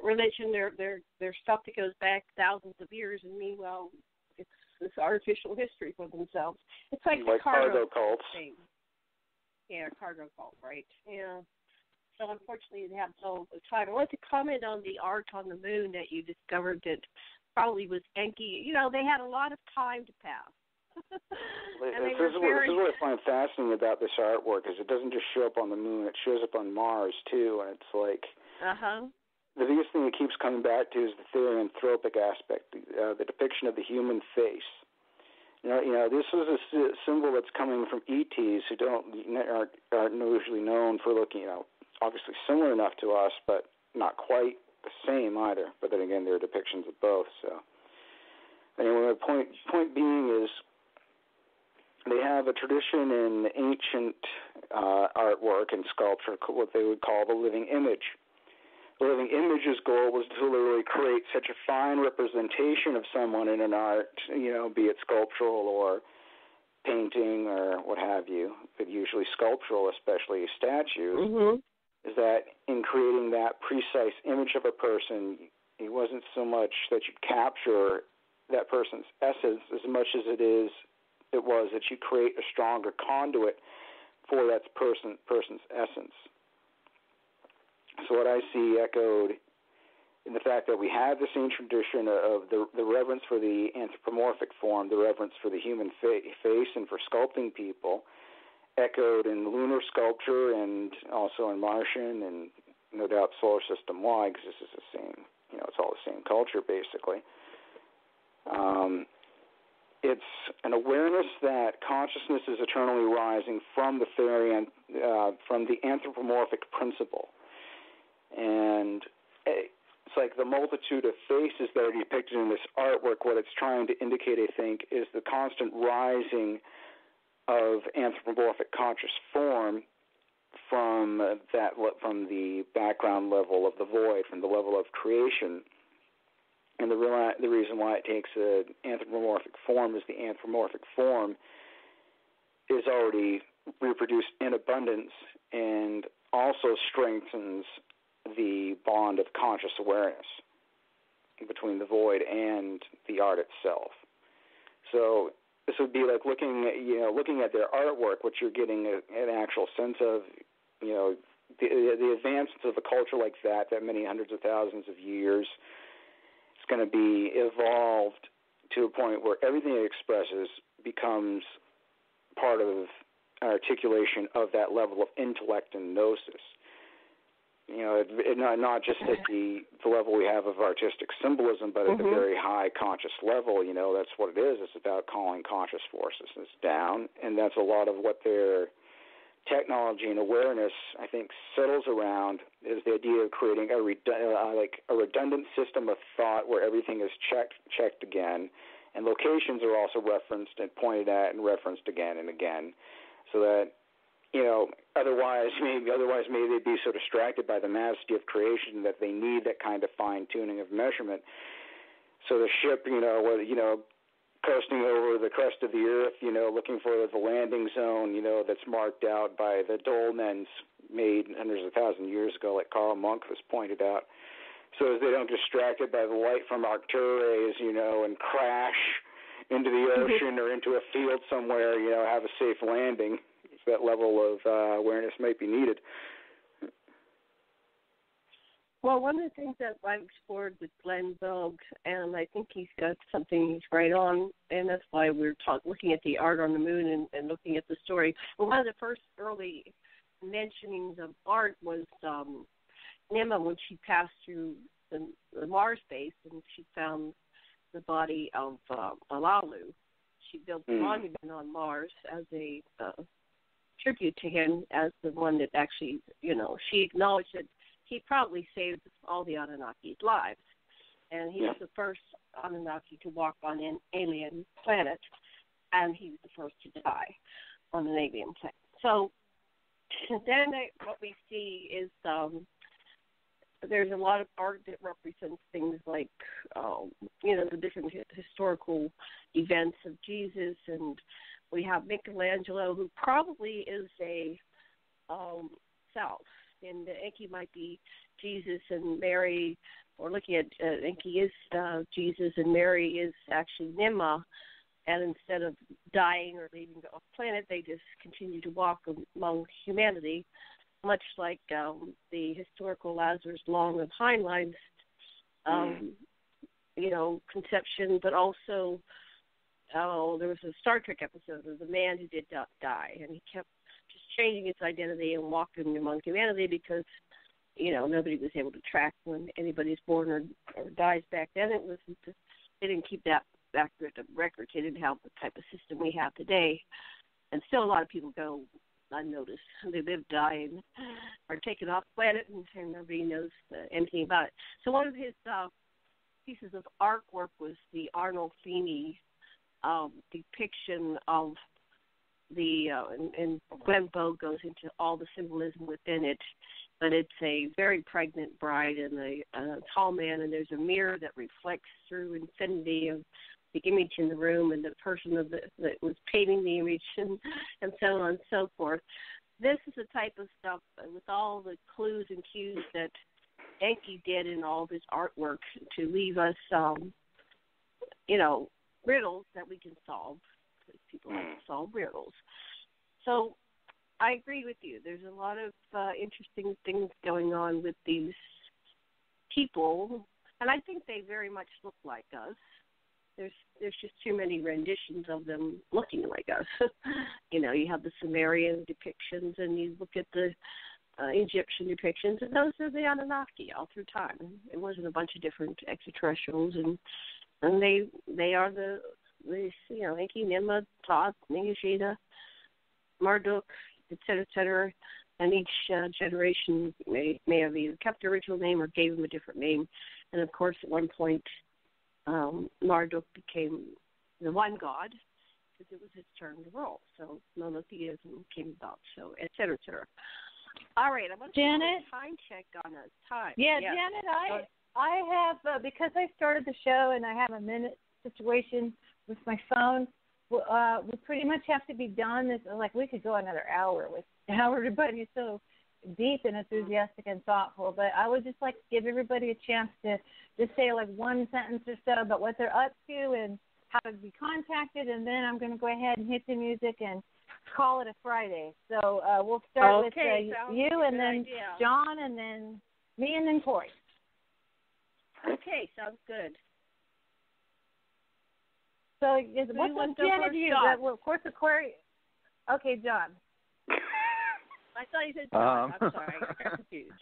religion, their stuff that goes back thousands of years, and meanwhile, it's this artificial history for themselves. It's like the cargo cults. thing. Yeah, cargo cult, right? Yeah. So unfortunately, they have so little time. I want to comment on the art on the moon that you discovered that probably was Enki. You know, they had a lot of time to pass. This is what I find fascinating about this artwork is it doesn't just show up on the moon; it shows up on Mars too, and it's like the biggest thing it keeps coming back to is the therianthropic aspect, the depiction of the human face. You know, this was a symbol that's coming from ETs who aren't usually known for looking, you know, obviously similar enough to us, but not quite the same either. But then again, there are depictions of both. So, anyway, the point being is they have a tradition in ancient artwork and sculpture, what they would call the living image. The living image's goal was to literally create such a fine representation of someone in an art, you know, be it sculptural or painting or what have you, but usually sculptural, especially statues, is that in creating that precise image of a person, it wasn't so much that you capture that person's essence as much as it was that you create a stronger conduit for that person's essence. So what I see echoed in the fact that we have this ancient tradition of the reverence for the anthropomorphic form, the reverence for the human face and for sculpting people, echoed in lunar sculpture and also in Martian and no doubt solar system-wide, because this is the same, you know, it's all the same culture basically. It's an awareness that consciousness is eternally rising from from the anthropomorphic principle. And it's like the multitude of faces that are depicted in this artwork, what it's trying to indicate, I think, is the constant rising of anthropomorphic conscious form from the background level of the void, from the level of creation. And the reason why it takes an anthropomorphic form is the anthropomorphic form is already reproduced in abundance and also strengthens the bond of conscious awareness between the void and the art itself. So this would be like looking at their artwork, what you're getting an actual sense of, you know, the advancements of a culture like that many hundreds of thousands of years. It's going to be evolved to a point where everything it expresses becomes part of an articulation of that level of intellect and gnosis. You know, not just at the level we have of artistic symbolism, but at the very high conscious level. You know, that's what it is. It's about calling conscious forces down, and that's a lot of what their technology and awareness, I think, settles around, is the idea of creating a redundant system of thought where everything is checked again, and locations are also referenced and pointed at and referenced again and again, so that, you know, otherwise maybe they'd be so distracted by the majesty of creation that they need that kind of fine tuning of measurement. So the ship, coasting over the crest of the earth, you know, looking for the landing zone, you know, that's marked out by the dolmens made hundreds of thousands of years ago, like Karl Monk has pointed out, so as they don't get distracted by the light from Arcturus, you know, and crash into the ocean or into a field somewhere, you know, have a safe landing. So that level of awareness might be needed. Well, one of the things that I've explored with Glenn Vogue, and I think he's got something he's right on, and that's why we're looking at the art on the moon and looking at the story. Well, one of the first early mentionings of art was Nema, when she passed through the Mars base and she found the body of Alalu. She built a monument on Mars as a tribute to him as the one that actually, you know, she acknowledged that he probably saved all the Anunnaki's lives. And he was the first Anunnaki to walk on an alien planet, and he was the first to die on an alien planet. So then what we see is there's a lot of art that represents things like, the different historical events of Jesus, and we have Michelangelo, who probably is a self. And Enki might be Jesus and Mary, or looking at Enki is Jesus and Mary is actually Nema, and instead of dying or leaving the planet, they just continue to walk among humanity, much like the historical Lazarus Long of Heinlein's conception, but also, there was a Star Trek episode of the man who did not die, and he kept just changing his identity and walking among humanity because, nobody was able to track when anybody's born or dies back then. They didn't keep that accurate records. They didn't have the type of system we have today. And still a lot of people go unnoticed. They live, die, and are taken off the planet, and nobody knows anything about it. So one of his pieces of artwork was the Arnold Feeney depiction of the, and Glenn Bowe goes into all the symbolism within it, but it's a very pregnant bride and a tall man, and there's a mirror that reflects through infinity of the image in the room and the person that was painting the image and so on and so forth. This is the type of stuff with all the clues and cues that Enki did in all of his artwork to leave us, riddles that we can solve, because people like to solve riddles. So I agree with you. There's a lot of interesting things going on with these people, and I think they very much look like us. There's just too many renditions of them looking like us. You have the Sumerian depictions, and you look at the Egyptian depictions, and those are the Anunnaki all through time. It wasn't a bunch of different extraterrestrials, and they are the Enki, Nimrod, Thoth, Ningishida, Marduk, et cetera, and each generation may have either kept the original name or gave them a different name. And, of course, at one point, Marduk became the one god because it was his turn to rule. So monotheism came about, so et cetera, et cetera. All right, I'm going to do a time check on us. Time. Yeah, yes. Janet, I have, because I started the show and I have a minute situation with my phone, we pretty much have to be done. We could go another hour with how everybody's so deep and enthusiastic and thoughtful, but I would just like to give everybody a chance to just say one sentence or so about what they're up to and how to be contacted, and then I'm going to go ahead and hit the music and call it a Friday. So we'll start with you, and then idea. John, and then me, and then Korey. Okay, sounds good. So what's up, Janet? Of course, the Korey. Okay, John. I thought you said John. I'm sorry. I'm confused.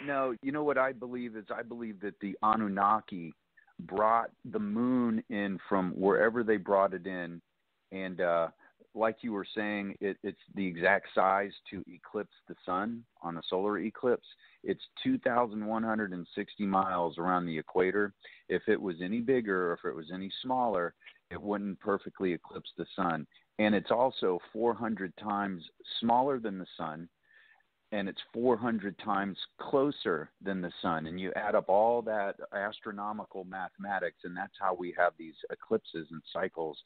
No, you know what I believe is that the Anunnaki brought the moon in from wherever they brought it in, and like you were saying, it's the exact size to eclipse the sun on a solar eclipse. It's 2,160 miles around the equator. If it was any bigger or if it was any smaller, it wouldn't perfectly eclipse the sun. And it's also 400 times smaller than the sun, and it's 400 times closer than the sun. And you add up all that astronomical mathematics, and that's how we have these eclipses and cycles.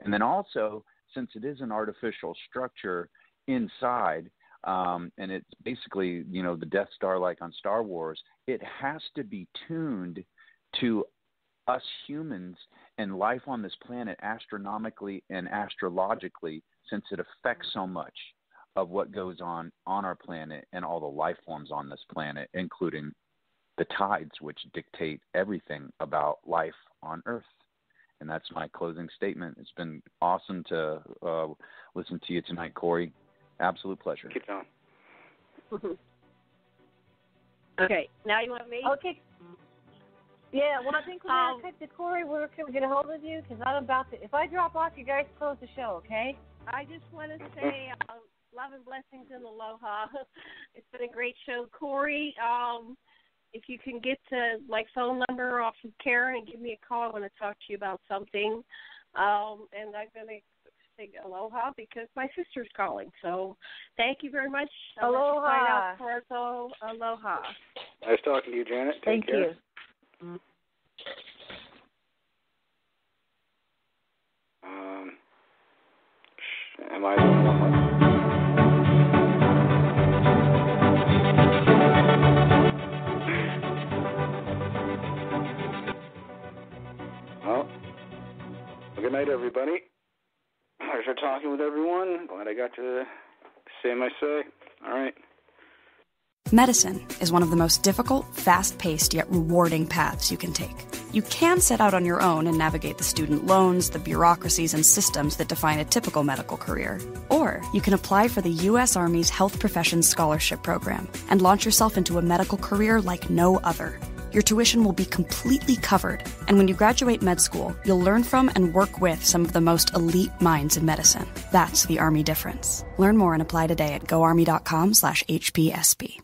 And then also, since it is an artificial structure inside, and it's basically, the Death Star like on Star Wars, it has to be tuned to us humans and life on this planet astronomically and astrologically, since it affects so much of what goes on our planet and all the life forms on this planet, including the tides, which dictate everything about life on Earth. And that's my closing statement. It's been awesome to listen to you tonight, Korey. Absolute pleasure. Keep going. Okay, now you want me? Okay. Yeah, well, I think we're going to cut to Korey. Where can we get a hold of you? Because I'm about to, if I drop off, you guys close the show, okay? I just want to say love and blessings and aloha. It's been a great show. Korey, if you can get my phone number off of Karen and give me a call, I want to talk to you about something. And I'm going to say aloha because my sister's calling. So thank you very much. Aloha. Sign out for us all. Aloha. Nice talking to you, Janet. Take care. Thank you. Am I the only one? Well, good night, everybody. Pleasure talking with everyone. Glad I got to say my say. All right. Medicine is one of the most difficult, fast-paced, yet rewarding paths you can take. You can set out on your own and navigate the student loans, the bureaucracies, and systems that define a typical medical career. Or you can apply for the U.S. Army's Health Professions Scholarship Program and launch yourself into a medical career like no other. Your tuition will be completely covered, and when you graduate med school, you'll learn from and work with some of the most elite minds in medicine. That's the Army difference. Learn more and apply today at goarmy.com/HPSB.